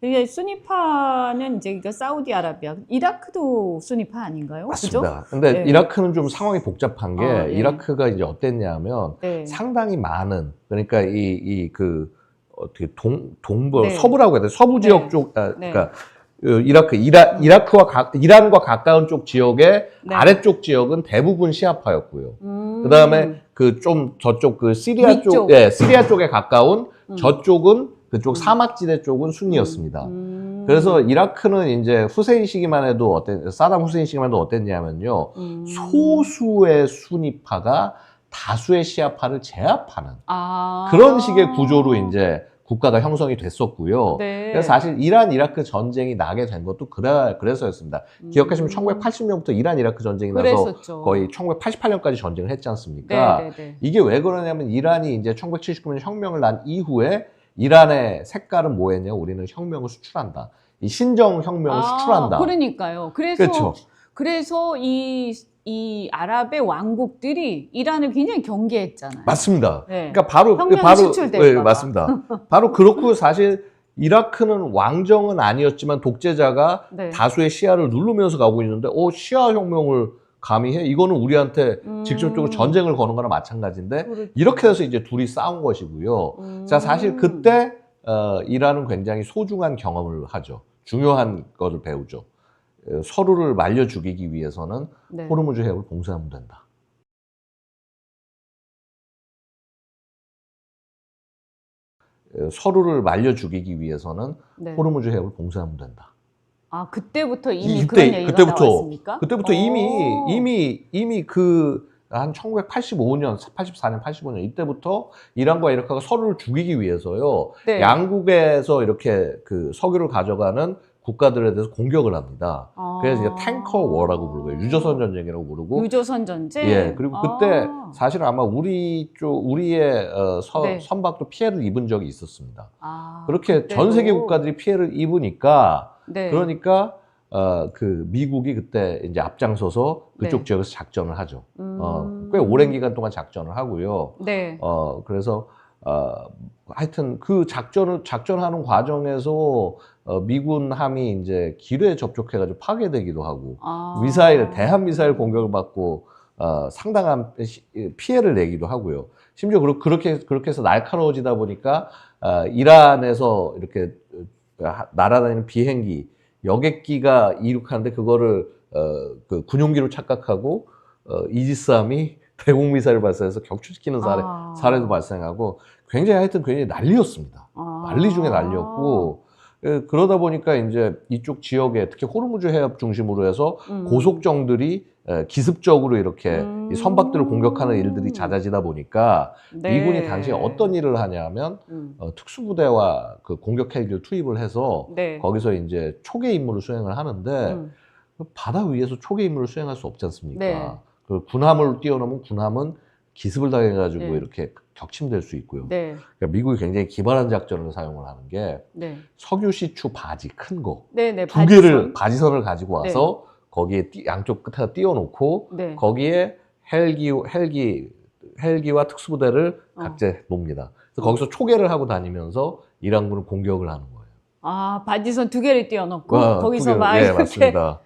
Speaker 1: 그러니까 수니파는 이제 그러니까 사우디 아라비아, 이라크도 수니파 아닌가요?
Speaker 2: 맞습니다. 그죠? 근데 이라크는 좀 상황이 복잡한 게 이라크가 이제 어땠냐면 상당히 많은 그러니까 그 어떻게 서부라고 해야 돼 서부 지역 쪽 그러니까 이란과 가까운 쪽 지역의 아래쪽 지역은 대부분 시아파였고요. 그 다음에 저쪽 시리아 시리아 쪽에 가까운 저쪽은 그쪽 사막지대 쪽은 순니였습니다. 그래서 이라크는 이제 사담 후세인 시기만 해도 어땠냐면요. 소수의 수니파가 다수의 시아파를 제압하는 그런 식의 구조로 이제
Speaker 3: 국가가 형성이 됐었고요.
Speaker 1: 네.
Speaker 3: 그래서 사실 이란 이라크 전쟁이 나게 된 것도 그래서였습니다. 기억하시면 1980년부터 이란 이라크 전쟁이 나서
Speaker 1: 그랬었죠.
Speaker 3: 거의 1988년까지 전쟁을 했지 않습니까?
Speaker 1: 네, 네, 네.
Speaker 3: 이게 왜 그러냐면 이란이 이제 1979년 혁명을 난 이후에 이란의 색깔은 뭐였냐? 우리는 혁명을 수출한다. 이 신정 혁명을 수출한다.
Speaker 1: 그러니까요.
Speaker 3: 그렇죠.
Speaker 1: 그래서 이 아랍의 왕국들이 이란을 굉장히 경계했잖아요.
Speaker 3: 맞습니다.
Speaker 1: 네.
Speaker 3: 그러니까 바로
Speaker 1: 혁명이 수출될까
Speaker 3: 네,
Speaker 1: 봐.
Speaker 3: 맞습니다. 바로 그렇고 사실 이라크는 왕정은 아니었지만 독재자가
Speaker 1: 네.
Speaker 3: 다수의 시아를 누르면서 가고 있는데 시아 혁명을 감히 해? 이거는 우리한테 직접적으로 전쟁을 거는 거나 마찬가지인데
Speaker 1: 그렇죠.
Speaker 3: 이렇게 해서 이제 둘이 싸운 것이고요. 자, 사실 그때 이란은 굉장히 소중한 경험을 하죠. 중요한 것을 배우죠. 서로를 말려 죽이기 위해서는
Speaker 1: 네.
Speaker 3: 호르무즈 해협을 봉쇄하면 된다. 서로를 말려 죽이기 위해서는
Speaker 1: 네.
Speaker 3: 호르무즈 해협을 봉쇄하면 된다.
Speaker 1: 아, 그때부터 이미 그런 얘기가 나왔습니까?
Speaker 3: 그때부터 이미 한 1985년, 84년, 85년 이때부터 이란과 이라크가 서로를 죽이기 위해서요.
Speaker 1: 네.
Speaker 3: 양국에서 이렇게 그 석유를 가져가는 국가들에 대해서 공격을 합니다. 그래서 이제 탱커 워라고 부르고요. 유조선 전쟁이라고 부르고.
Speaker 1: 유조선 전쟁.
Speaker 3: 예. 그리고 그때 사실은 아마 우리의
Speaker 1: 네.
Speaker 3: 선박도 피해를 입은 적이 있었습니다. 그렇게
Speaker 1: 그때도.
Speaker 3: 전 세계 국가들이 피해를 입으니까
Speaker 1: 네.
Speaker 3: 그러니까 그 미국이 그때 이제 앞장서서 그쪽
Speaker 1: 네.
Speaker 3: 지역에서 작전을 하죠. 꽤 오랜 기간 동안 작전을 하고요.
Speaker 1: 네.
Speaker 3: 그래서 하여튼 그 작전하는 과정에서 미군 함이 이제 기뢰에 접촉해가지고 파괴되기도 하고 대한 미사일 공격을 받고 상당한 피해를 내기도 하고요. 심지어 그렇게 해서 날카로워지다 보니까 이란에서 이렇게 날아다니는 비행기 여객기가 이륙하는데 그거를 그 군용기로 착각하고 이지스함이 대공 미사일을 발사해서 격추시키는 사례도 발생하고 굉장히 난리였습니다. 난리 중에 난리였고 그러다 보니까 이제 이쪽 지역에 특히 호르무즈 해협 중심으로 해서 고속정들이 기습적으로 이렇게 이 선박들을 공격하는 일들이 잦아지다 보니까
Speaker 1: 네.
Speaker 3: 미군이 당시에 어떤 일을 하냐면 특수부대와 그 공격 헬기를 투입을 해서
Speaker 1: 네.
Speaker 3: 거기서 이제 초계 임무를 수행을 하는데 바다 위에서 초계 임무를 수행할 수 없지 않습니까?
Speaker 1: 네.
Speaker 3: 그 군함을 뛰어넘으면 군함은 기습을 당해가지고
Speaker 1: 네.
Speaker 3: 이렇게 격침될 수 있고요.
Speaker 1: 네.
Speaker 3: 그러니까 미국이 굉장히 기발한 작전을 사용을 하는 게
Speaker 1: 네.
Speaker 3: 석유 시추 바지 큰 거
Speaker 1: 네, 네.
Speaker 3: 두 개를 바지선을 가지고 와서 거기에 양쪽 끝에다 띄워놓고
Speaker 1: 네.
Speaker 3: 거기에 헬기와 특수부대를 각재 놉니다. 그래서 거기서 초계를 하고 다니면서 이란군을 공격을 하는 거예요.
Speaker 1: 바지선 두 개를 띄워놓고 거기서 막
Speaker 3: 예,
Speaker 1: 이렇게.
Speaker 3: 맞습니다.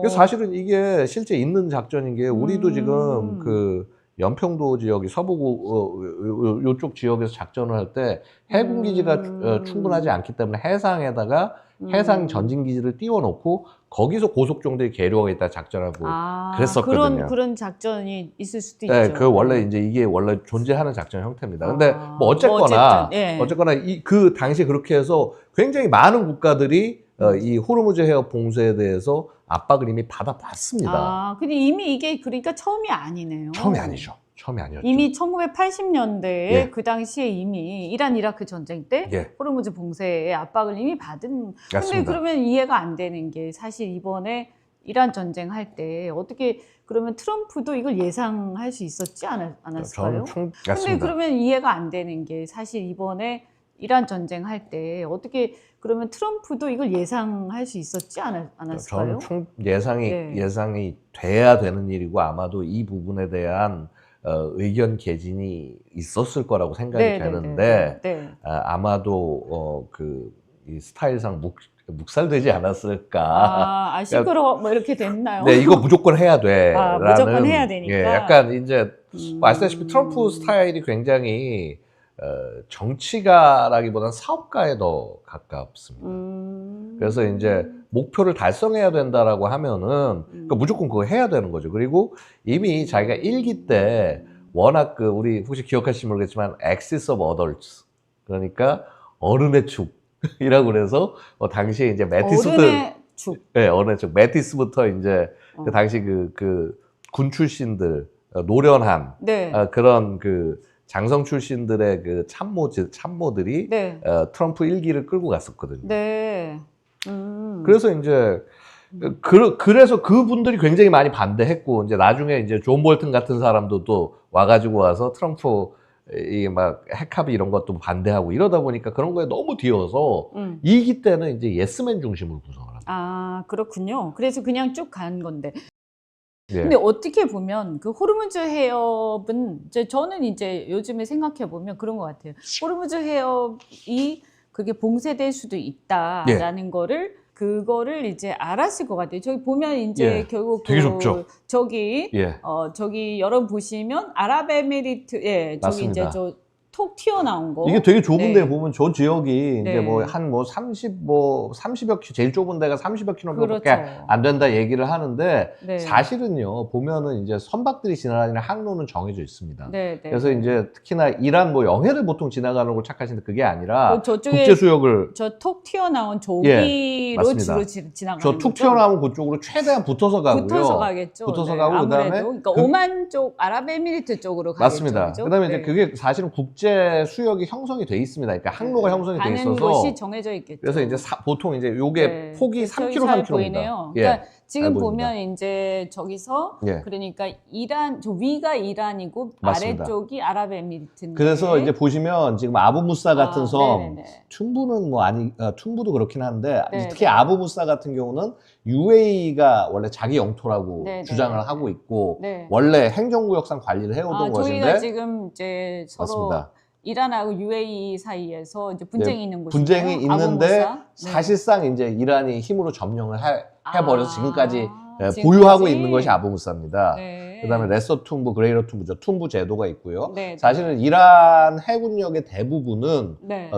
Speaker 3: 그래서 사실은 이게 실제 있는 작전인 게 우리도 지금 그 연평도 지역이 서부 요쪽 지역에서 작전을 할 때 해군 기지가 충분하지 않기 때문에 해상에다가 해상 전진 기지를 띄워놓고 거기서 고속정들이 계류하고 있다 작전하고 그랬었거든요.
Speaker 1: 그런 작전이 있을 수도
Speaker 3: 네,
Speaker 1: 있죠.
Speaker 3: 이게 원래 존재하는 작전 형태입니다. 근데 뭐 어쨌거나 그 당시에 그렇게 해서 굉장히 많은 국가들이 이 호르무즈 해협 봉쇄에 대해서 압박을 이미 받아봤습니다.
Speaker 1: 근데 이미 이게 그러니까 처음이 아니네요.
Speaker 3: 처음이 아니죠. 처음이 아니었죠.
Speaker 1: 이미 1980년대에
Speaker 3: 예.
Speaker 1: 그 당시에 이미 이란 이라크 전쟁 때
Speaker 3: 예.
Speaker 1: 호르무즈 봉쇄의 압박을 이미 받은. 근데
Speaker 3: 맞습니다.
Speaker 1: 그러면 이해가 안 되는 게 사실 이번에 이란 전쟁 할 때 어떻게 그러면 트럼프도 이걸 예상할 수 있었지 않았을까요? 근데
Speaker 3: 맞습니다.
Speaker 1: 그러면 이해가 안 되는 게 사실 이번에 이란 전쟁 할 때 어떻게 그러면 트럼프도 이걸 예상할 수 있었지 않았을까요?
Speaker 3: 저는 예상이 돼야 되는 일이고 아마도 이 부분에 대한 의견 개진이 있었을 거라고 생각이 되는데 아마도 이 스타일상 묵살되지 않았을까.
Speaker 1: 시끄러워 뭐 이렇게 됐나요?
Speaker 3: 네, 이거 무조건 해야 돼.
Speaker 1: 무조건 해야 되니까.
Speaker 3: 예, 약간 이제 아시다시피 트럼프 스타일이 굉장히 정치가라기보다는 사업가에 더 가깝습니다. 그래서 이제 목표를 달성해야 된다라고 하면은 그러니까 무조건 그거 해야 되는 거죠. 그리고 이미 자기가 일기 때 워낙 우리 혹시 기억하실지 모르겠지만 Axis of Adults 그러니까 어른의 축이라고 그래서 당시에 이제
Speaker 1: 어른의 축.
Speaker 3: 네, 어른의 축. 매티스부터 이제 그 당시 군 출신들 노련한 그런 장성 출신들의 그 참모들이
Speaker 1: 네.
Speaker 3: 트럼프 일기를 끌고 갔었거든요.
Speaker 1: 네.
Speaker 3: 그래서 이제 그래서 그분들이 굉장히 많이 반대했고 이제 나중에 이제 존 볼튼 같은 사람도 또 와가지고 와서 트럼프 이 막 핵합의 이런 것도 반대하고 이러다 보니까 그런 거에 너무 뒤어서 2기 때는 이제 예스맨 중심으로 구성을 합니다.
Speaker 1: 아, 그렇군요. 그래서 그냥 쭉 간 건데.
Speaker 3: 예.
Speaker 1: 근데 어떻게 보면 그 호르무즈 해협은 저는 이제 요즘에 생각해 보면 그런 것 같아요. 호르무즈 해협이 그게 봉쇄될 수도 있다라는 그거를 이제 알았을 것 같아요. 저기 보면 이제
Speaker 3: 예.
Speaker 1: 결국
Speaker 3: 되게 좁죠.
Speaker 1: 저기
Speaker 3: 예.
Speaker 1: 저기 여러분 보시면 아랍에미리트 저기
Speaker 3: 맞습니다.
Speaker 1: 이제 저 톡 튀어나온 거.
Speaker 3: 이게 되게 좁은데
Speaker 1: 네.
Speaker 3: 보면 저 지역이
Speaker 1: 네.
Speaker 3: 이제 뭐 한 30여 제일 좁은 데가 30여 킬로미터밖에
Speaker 1: 그렇죠.
Speaker 3: 안 된다 얘기를 하는데
Speaker 1: 네.
Speaker 3: 사실은요 보면은 이제 선박들이 지나다니는 항로는 정해져 있습니다.
Speaker 1: 네, 네.
Speaker 3: 그래서 이제 특히나 이란 뭐 영해를 보통 지나가는 걸 착각하시는데 그게 아니라
Speaker 1: 저쪽에
Speaker 3: 국제 수역을
Speaker 1: 저 톡 튀어나온 조기로
Speaker 3: 맞습니다.
Speaker 1: 주로 지나가는
Speaker 3: 저 툭
Speaker 1: 거죠?
Speaker 3: 튀어나오면 그쪽으로 최대한 붙어서 가고요.
Speaker 1: 붙어서 가겠죠.
Speaker 3: 붙어서
Speaker 1: 네,
Speaker 3: 가고
Speaker 1: 아무래도.
Speaker 3: 그다음에
Speaker 1: 그러니까
Speaker 3: 그-
Speaker 1: 오만 쪽 아랍에미리트 쪽으로 가겠죠.
Speaker 3: 맞습니다.
Speaker 1: 그죠?
Speaker 3: 그다음에
Speaker 1: 네.
Speaker 3: 이제 그게 사실은 국제 수역이 형성이 돼 있습니다. 그러니까 항로가 형성이 돼
Speaker 1: 가는
Speaker 3: 있어서
Speaker 1: 곳이 정해져 있겠죠.
Speaker 3: 그래서 이제 보통 이제 요게
Speaker 1: 네.
Speaker 3: 폭이
Speaker 1: 저기
Speaker 3: 3km,
Speaker 1: 잘
Speaker 3: 3km입니다.
Speaker 1: 보이네요.
Speaker 3: 예.
Speaker 1: 그러니까 지금
Speaker 3: 잘 보입니다.
Speaker 1: 보면 이제 저기서
Speaker 3: 예.
Speaker 1: 그러니까 이란 저 위가 이란이고
Speaker 3: 맞습니다.
Speaker 1: 아래쪽이 아랍에미리트인데.
Speaker 3: 그래서 이제 보시면 지금 아부무사 같은 섬,
Speaker 1: 네네네.
Speaker 3: 툰부는 뭐 툰부도 그렇긴 한데
Speaker 1: 네,
Speaker 3: 특히
Speaker 1: 네.
Speaker 3: 아부무사 같은 경우는 UAE가 원래 자기 영토라고
Speaker 1: 네,
Speaker 3: 주장을
Speaker 1: 네.
Speaker 3: 하고 있고
Speaker 1: 네.
Speaker 3: 원래 행정구역상 관리를 해오던
Speaker 1: 저희가
Speaker 3: 것인데
Speaker 1: 지금 이제 서로
Speaker 3: 맞습니다.
Speaker 1: 이란하고 UAE 사이에서 이제 분쟁이
Speaker 3: 네,
Speaker 1: 있는 곳이에요.
Speaker 3: 분쟁이 있는데
Speaker 1: 아부무사. 네.
Speaker 3: 사실상 이제 이란이 힘으로 점령을 해버려서 지금까지
Speaker 1: 지금까지?
Speaker 3: 보유하고 있는 것이 아부무사입니다.
Speaker 1: 네.
Speaker 3: 그다음에 레서 툰부, 그레이터 툰부죠. 툰부 제도가 있고요.
Speaker 1: 네,
Speaker 3: 사실은 이란 해군력의 대부분은
Speaker 1: 네.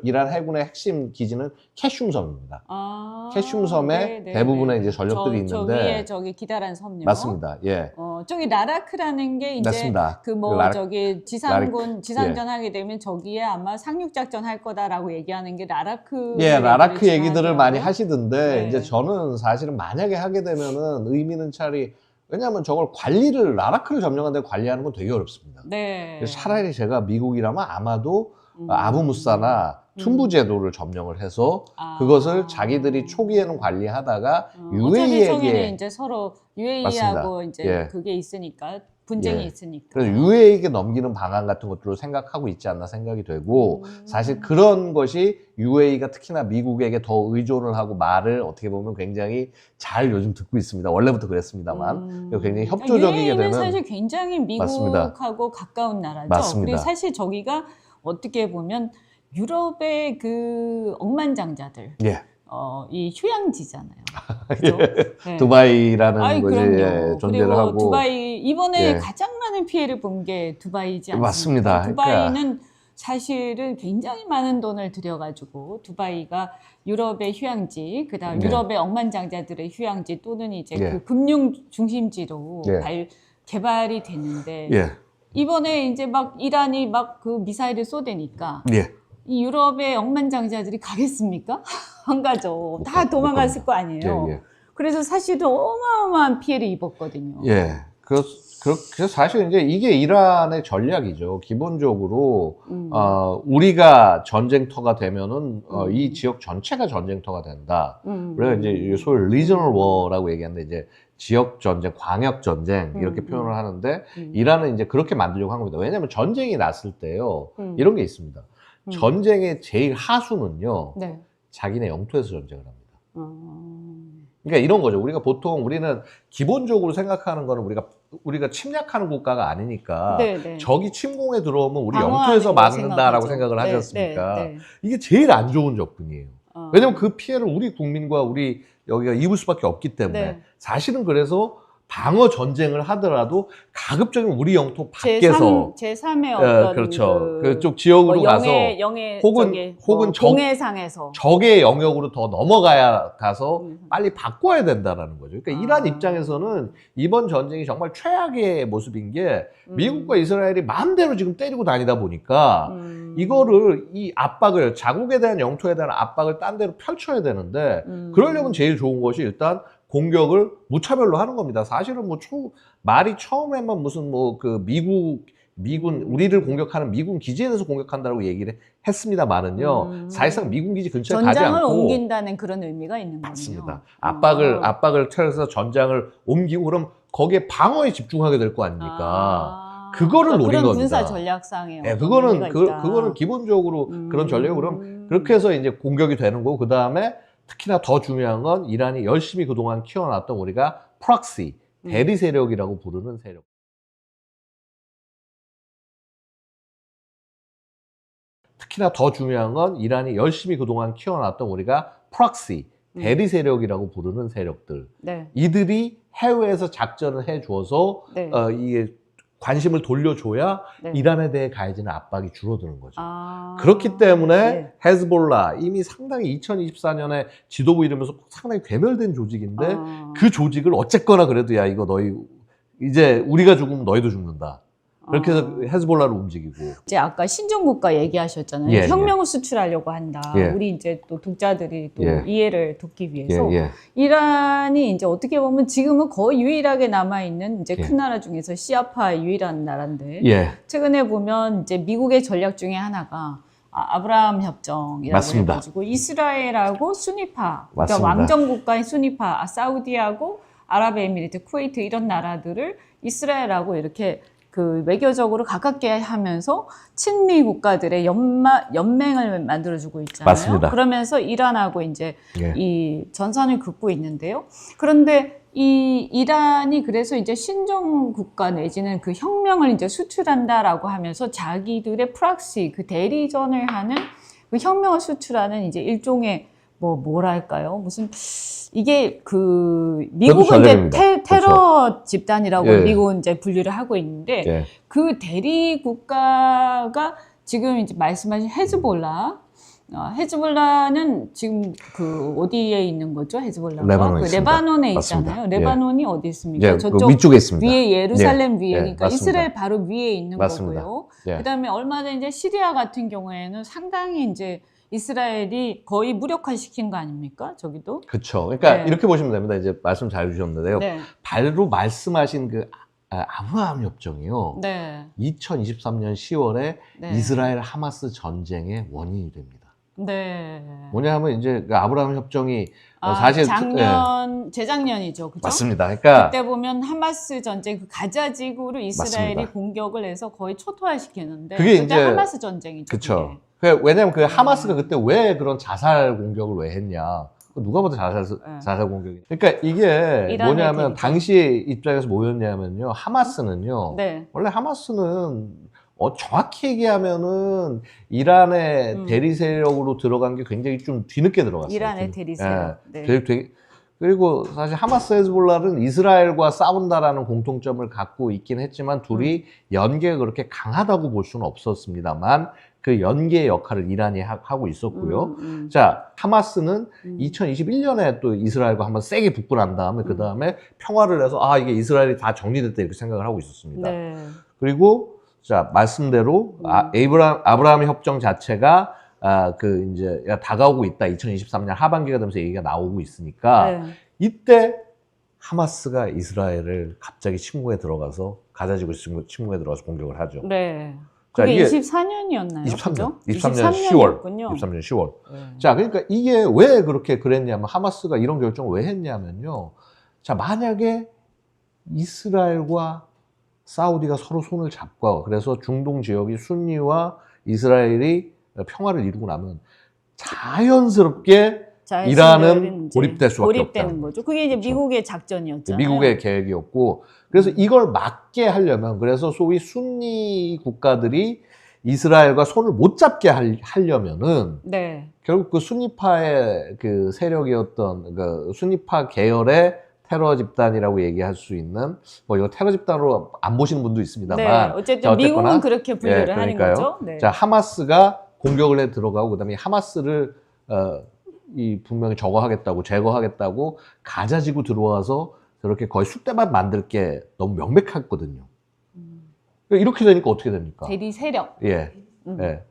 Speaker 3: 이란 해군의 핵심 기지는 캐슘섬입니다.
Speaker 1: 아,
Speaker 3: 캐슘섬에
Speaker 1: 네, 네,
Speaker 3: 대부분의
Speaker 1: 네.
Speaker 3: 이제 전력들이
Speaker 1: 저
Speaker 3: 있는데
Speaker 1: 위에 저기 기다란 섬요.
Speaker 3: 맞습니다. 예.
Speaker 1: 저기 라라크라는 게 이제
Speaker 3: 맞습니다.
Speaker 1: 그 뭐
Speaker 3: 그
Speaker 1: 저기 지상전 하게 되면 저기에 아마 상륙작전 할 거다라고 얘기하는 게 라라크.
Speaker 3: 예, 라라크 얘기들을
Speaker 1: 지나가더라고요.
Speaker 3: 많이 하시던데
Speaker 1: 네.
Speaker 3: 이제 저는 사실은 만약에 하게 되면은 의미는 차라리 왜냐하면 저걸 라라크를 점령한 데 관리하는 건 되게 어렵습니다.
Speaker 1: 네.
Speaker 3: 그래서 차라리 제가 미국이라면 아마도 아부무사나 툰부 제도를 점령을 해서 그것을 자기들이 초기에는 관리하다가
Speaker 1: 어차피 저기는
Speaker 3: UAE에게
Speaker 1: 이제 서로 UAE하고
Speaker 3: 맞습니다.
Speaker 1: 이제
Speaker 3: 예.
Speaker 1: 그게 있으니까 분쟁이
Speaker 3: 예.
Speaker 1: 있으니까.
Speaker 3: 그래서 UAE에게 넘기는 방안 같은 것들을 생각하고 있지 않나 생각이 되고 사실 그런 것이 UAE가 특히나 미국에게 더 의존을 하고 말을 어떻게 보면 굉장히 잘 요즘 듣고 있습니다. 원래부터 그랬습니다만 굉장히 협조적이게
Speaker 1: UAE는
Speaker 3: 되는
Speaker 1: 사실 굉장히 미국하고
Speaker 3: 맞습니다.
Speaker 1: 가까운 나라죠.
Speaker 3: 맞습니다.
Speaker 1: 그리고 사실 저기가 어떻게 보면 유럽의 그 억만장자들
Speaker 3: 예.
Speaker 1: 이 휴양지잖아요. 그죠? 네.
Speaker 3: 두바이라는
Speaker 1: 아이,
Speaker 3: 것이
Speaker 1: 그럼요.
Speaker 3: 예, 존재를
Speaker 1: 그리고
Speaker 3: 하고
Speaker 1: 두바이 이번에
Speaker 3: 예.
Speaker 1: 가장 많은 피해를 본 게 두바이지 않습니까?
Speaker 3: 맞습니다.
Speaker 1: 두바이는 사실은 굉장히 많은 돈을 들여가지고 두바이가 유럽의 휴양지, 그다음
Speaker 3: 네.
Speaker 1: 유럽의 억만장자들의 휴양지 또는 이제
Speaker 3: 예.
Speaker 1: 그 금융 중심지로
Speaker 3: 예.
Speaker 1: 개발이 됐는데
Speaker 3: 예.
Speaker 1: 이번에 이제 막 이란이 막 그 미사일을 쏘대니까
Speaker 3: 예.
Speaker 1: 이 유럽의 억만장자들이 가겠습니까? 안 가죠. 다
Speaker 3: 못
Speaker 1: 도망갔을
Speaker 3: 갑니다.
Speaker 1: 거 아니에요.
Speaker 3: 예, 예.
Speaker 1: 그래서 사실은 어마어마한 피해를 입었거든요.
Speaker 3: 예. 그래서 사실 이제 이게 이란의 전략이죠. 기본적으로 우리가 전쟁터가 되면은 이 지역 전체가 전쟁터가 된다. 그래서 이제 소위 regional war라고 얘기하는데 이제 지역 전쟁, 광역 전쟁 이렇게 표현을 하는데 이란은 이제 그렇게 만들려고 한 겁니다. 왜냐하면 전쟁이 났을 때요 이런 게 있습니다. 전쟁의 제일 하수는요
Speaker 1: 네.
Speaker 3: 자기네 영토에서 전쟁을 합니다. 그러니까 이런 거죠. 우리는 기본적으로 생각하는 거는 우리가 침략하는 국가가 아니니까
Speaker 1: 네.
Speaker 3: 적이 침공에 들어오면 우리
Speaker 1: 방어하는
Speaker 3: 영토에서
Speaker 1: 거
Speaker 3: 막는다라고
Speaker 1: 생각하죠.
Speaker 3: 생각을 하지
Speaker 1: 네,
Speaker 3: 않습니까?
Speaker 1: 네.
Speaker 3: 이게 제일 안 좋은 접근이에요. 왜냐면 그 피해를 우리 국민과 우리 여기가 입을 수밖에 없기 때문에
Speaker 1: 네.
Speaker 3: 사실은 그래서 방어 전쟁을 하더라도 가급적이면 우리 영토 밖에서
Speaker 1: 제3의 어떤
Speaker 3: 그렇죠. 그쪽 지역으로 가서 혹은
Speaker 1: 동해상에서
Speaker 3: 적의 영역으로 더 가서 빨리 바꿔야 된다라는 거죠. 그러니까 이란 입장에서는 이번 전쟁이 정말 최악의 모습인 게 미국과 이스라엘이 마음대로 지금 때리고 다니다 보니까 이거를 이 압박을 자국에 대한 영토에 대한 압박을 딴 데로 펼쳐야 되는데 그러려면 제일 좋은 것이 일단 공격을 무차별로 하는 겁니다. 사실은 말이 처음에만 무슨 그 미국 우리를 공격하는 미군 기지에 대해서 공격한다고 얘기를 했습니다만은요. 사실상 미군 기지 근처에 가지
Speaker 1: 전장을
Speaker 3: 않고
Speaker 1: 옮긴다는 그런 의미가 있는 거군요.
Speaker 3: 맞습니다. 압박을 틀어서 전장을 옮기고 그럼 거기에 방어에 집중하게 될 거 아닙니까? 그거를 노린
Speaker 1: 그런
Speaker 3: 겁니다.
Speaker 1: 군사 전략상의
Speaker 3: 네,
Speaker 1: 의미가 있다.
Speaker 3: 그거는 기본적으로 그런 전략이 그럼 그렇게 해서 이제 공격이 되는 거고 그 다음에 특히나 더 중요한 건 이란이 열심히 그동안 키워놨던 우리가 프락시 대리 세력이라고 부르는 세력. 특히나 더 중요한 건 이란이 열심히 그동안 키워놨던 우리가 프락시 대리 세력이라고 부르는 세력들.
Speaker 1: 네.
Speaker 3: 이들이 해외에서 작전을 해줘서
Speaker 1: 네.
Speaker 3: 이게 관심을 돌려줘야
Speaker 1: 네.
Speaker 3: 이란에 대해 가해지는 압박이 줄어드는 거죠.
Speaker 1: 아.
Speaker 3: 그렇기 때문에
Speaker 1: 네.
Speaker 3: 헤즈볼라 이미 상당히 2024년에 지도부 이러면서 상당히 괴멸된 조직인데 그 조직을 어쨌거나 그래도 야 이거 너희 이제 우리가 죽으면 너희도 죽는다. 그렇게 해서 헤즈볼라를 움직이고.
Speaker 1: 이제 아까 신종국가 얘기하셨잖아요.
Speaker 3: 예,
Speaker 1: 혁명을 수출하려고 한다.
Speaker 3: 예.
Speaker 1: 우리 이제 또 독자들이 또
Speaker 3: 예.
Speaker 1: 이해를 돕기 위해서
Speaker 3: 예.
Speaker 1: 이란이 이제 어떻게 보면 지금은 거의 유일하게 남아 있는 이제
Speaker 3: 예.
Speaker 1: 큰 나라 중에서 시아파 유일한 나라인데
Speaker 3: 예.
Speaker 1: 최근에 보면 이제 미국의 전략 중에 하나가 아브라함 협정이라고
Speaker 3: 맞습니다.
Speaker 1: 해가지고 이스라엘하고 수니파, 그러니까
Speaker 3: 맞습니다.
Speaker 1: 왕정 국가인 수니파, 사우디하고 아랍에미리트, 쿠웨이트 이런 나라들을 이스라엘하고 이렇게 그 외교적으로 가깝게 하면서 친미 국가들의 연맹을 만들어주고 있잖아요.
Speaker 3: 맞습니다.
Speaker 1: 그러면서 이란하고 이제
Speaker 3: 예.
Speaker 1: 이 전선을 긋고 있는데요. 그런데 이 이란이 그래서 이제 신종 국가 내지는 그 혁명을 이제 수출한다라고 하면서 자기들의 프락시 그 대리전을 하는 그 혁명을 수출하는 이제 일종의 뭐랄까요? 무슨 이게 그 미국은 이제 테러 집단이라고
Speaker 3: 예.
Speaker 1: 미국은 이제 분류를 하고 있는데
Speaker 3: 예.
Speaker 1: 그 대리 국가가 지금 이제 말씀하신 헤즈볼라는 지금 그 어디에 있는 거죠? 헤즈볼라가
Speaker 3: 레바논에
Speaker 1: 그
Speaker 3: 있습니다.
Speaker 1: 레바논에
Speaker 3: 맞습니다.
Speaker 1: 있잖아요.
Speaker 3: 예.
Speaker 1: 레바논이 어디 있습니까?
Speaker 3: 예, 그
Speaker 1: 저쪽
Speaker 3: 위쪽에 있습니다.
Speaker 1: 위에 예루살렘
Speaker 3: 예.
Speaker 1: 위에
Speaker 3: 예,
Speaker 1: 그러니까
Speaker 3: 맞습니다.
Speaker 1: 이스라엘 바로 위에 있는
Speaker 3: 맞습니다.
Speaker 1: 거고요.
Speaker 3: 예.
Speaker 1: 그다음에 얼마 전에 이제 시리아 같은 경우에는 상당히 이제 이스라엘이 거의 무력화시킨 거 아닙니까? 저기도.
Speaker 3: 그렇죠. 그러니까
Speaker 1: 네.
Speaker 3: 이렇게 보시면 됩니다. 이제 말씀 잘 주셨는데요.
Speaker 1: 네.
Speaker 3: 바로 말씀하신 그 아브라함 협정이요.
Speaker 1: 네.
Speaker 3: 2023년 10월에
Speaker 1: 네.
Speaker 3: 이스라엘 하마스 전쟁의 원인이 됩니다.
Speaker 1: 네.
Speaker 3: 뭐냐 하면 이제 그 아브라함 협정이 사실
Speaker 1: 재작년이죠. 그죠?
Speaker 3: 맞습니다. 그러니까
Speaker 1: 그때 보면 하마스 전쟁 그 가자 지구를 이스라엘이
Speaker 3: 맞습니다.
Speaker 1: 공격을 해서 거의 초토화시키는데
Speaker 3: 그게
Speaker 1: 그때
Speaker 3: 이제
Speaker 1: 하마스 전쟁이죠.
Speaker 3: 그렇죠. 왜냐면 그 하마스가 그때 왜 그런 자살 공격을 왜 했냐? 누가 봐도 자살 공격이. 그러니까 이게
Speaker 1: 이란의
Speaker 3: 뭐냐면
Speaker 1: 대리죠.
Speaker 3: 당시 입장에서 뭐였냐면요. 하마스는요.
Speaker 1: 네.
Speaker 3: 원래 하마스는 정확히 얘기하면은 이란의 대리 세력으로 들어간 게 굉장히 좀 뒤늦게 들어갔어요.
Speaker 1: 이란의 대리 세력. 네.
Speaker 3: 그리고 사실 하마스 헤즈볼라는 이스라엘과 싸운다라는 공통점을 갖고 있긴 했지만 둘이 연계가 그렇게 강하다고 볼 수는 없었습니다만 그 연계 역할을 이란이 하고 있었고요. 자, 하마스는 2021년에 또 이스라엘과 한번 세게 붙고 난 다음에 그 다음에 평화를 해서 이게 이스라엘이 다 정리됐다 이렇게 생각을 하고 있었습니다.
Speaker 1: 네.
Speaker 3: 그리고 자, 말씀대로 아브라함 협정 자체가 그 이제 다가오고 있다. 2023년 하반기가 되면서 얘기가 나오고 있으니까
Speaker 1: 네.
Speaker 3: 이때 하마스가 이스라엘을 갑자기 침공에 들어가서 가자지구 침공에 들어가서 공격을 하죠.
Speaker 1: 네.
Speaker 3: 자,
Speaker 1: 그게
Speaker 3: 이게
Speaker 1: 23년이었나요?
Speaker 3: 23년 10월. 23년 10월.
Speaker 1: 네.
Speaker 3: 자, 그러니까 이게 왜 그렇게 그랬냐면 하마스가 이런 결정을 왜 했냐면요. 자, 만약에 이스라엘과 사우디가 서로 손을 잡고 그래서 중동 지역이 순리와 이스라엘이 평화를 이루고 나면 자연스럽게 이란은 고립될 수밖에 없다는
Speaker 1: 고립되는 거죠. 그게 이제
Speaker 3: 그렇죠.
Speaker 1: 미국의 작전이었잖아요.
Speaker 3: 미국의 계획이었고 그래서 이걸 막게 하려면 그래서 소위 순리 국가들이 이스라엘과 손을 못 잡게 하려면은
Speaker 1: 네.
Speaker 3: 결국 그 순니파의 그 세력이었던 그 순니파 계열의 테러 집단이라고 얘기할 수 있는 이거 테러 집단으로 안 보시는 분도 있습니다만
Speaker 1: 네. 어쨌든 미국은 그렇게 분류를 하는 거죠. 네.
Speaker 3: 자, 하마스가 공격을 해 들어가고 그다음에 하마스를 분명히 제거하겠다고 가자지구 들어와서 저렇게 거의 쑥대밭 만들 게 너무 명백했거든요. 그러니까 이렇게 되니까 어떻게 됩니까?
Speaker 1: 대리 세력.
Speaker 3: 예. 예.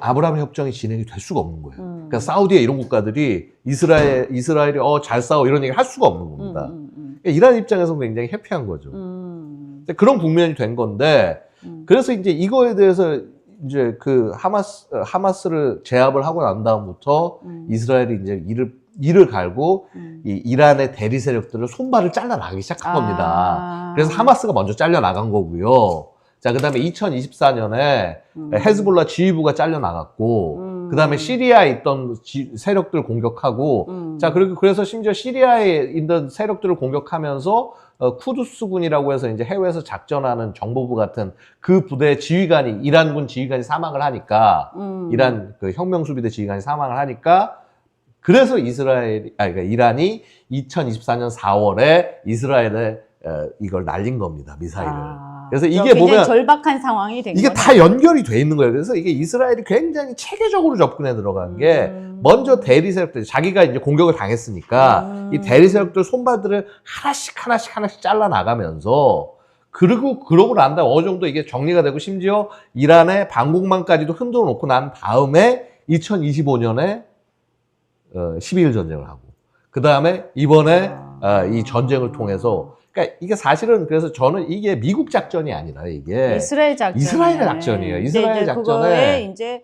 Speaker 3: 아브라함 협정이 진행이 될 수가 없는 거예요. 그러니까 사우디에 이런 국가들이 이스라엘이 잘 싸워 이런 얘기 할 수가 없는 겁니다. 그러니까 이란 입장에서는 굉장히 해피한 거죠. 그런 국면이 된 건데 그래서 이제 이거에 대해서 이제 그 하마스를 제압을 하고 난 다음부터 이스라엘이 이제 이를 갈고 이 이란의 대리 세력들을 손발을 잘라나가기 시작한 겁니다. 그래서 하마스가 먼저 잘려나간 거고요. 자, 그 다음에 2024년에 헤즈볼라 지휘부가 잘려나갔고, 그 다음에 시리아에 있던 세력들 공격하고, 자, 그래서 심지어 시리아에 있던 세력들을 공격하면서, 쿠두스군이라고 해서 이제 해외에서 작전하는 정보부 같은 그 부대 지휘관이, 이란군 지휘관이 사망을 하니까, 이란 그 혁명수비대 지휘관이 사망을 하니까, 그래서 그러니까 이란이 2024년 4월에 이스라엘에 이걸 날린 겁니다, 미사일을. 그래서 이게 보면
Speaker 1: 절박한 상황이 된
Speaker 3: 이게
Speaker 1: 거네.
Speaker 3: 다 연결이 돼 있는 거예요. 그래서 이게 이스라엘이 굉장히 체계적으로 접근해 들어간 게 먼저 대리 세력들 자기가 이제 공격을 당했으니까 이 대리 세력들 손발들을 하나씩 잘라 나가면서 그러고 난 다음에 어느 정도 이게 정리가 되고 심지어 이란의 방공망까지도 흔들어 놓고 난 다음에 2025년에 12일 전쟁을 하고 그 다음에 이번에 이 전쟁을 통해서 그러니까 이게 사실은 그래서 저는 이게 미국 작전이 아니라 이게
Speaker 1: 이스라엘 작전.
Speaker 3: 이스라엘의 작전이에요. 이스라엘 작전에
Speaker 1: 그거에 이제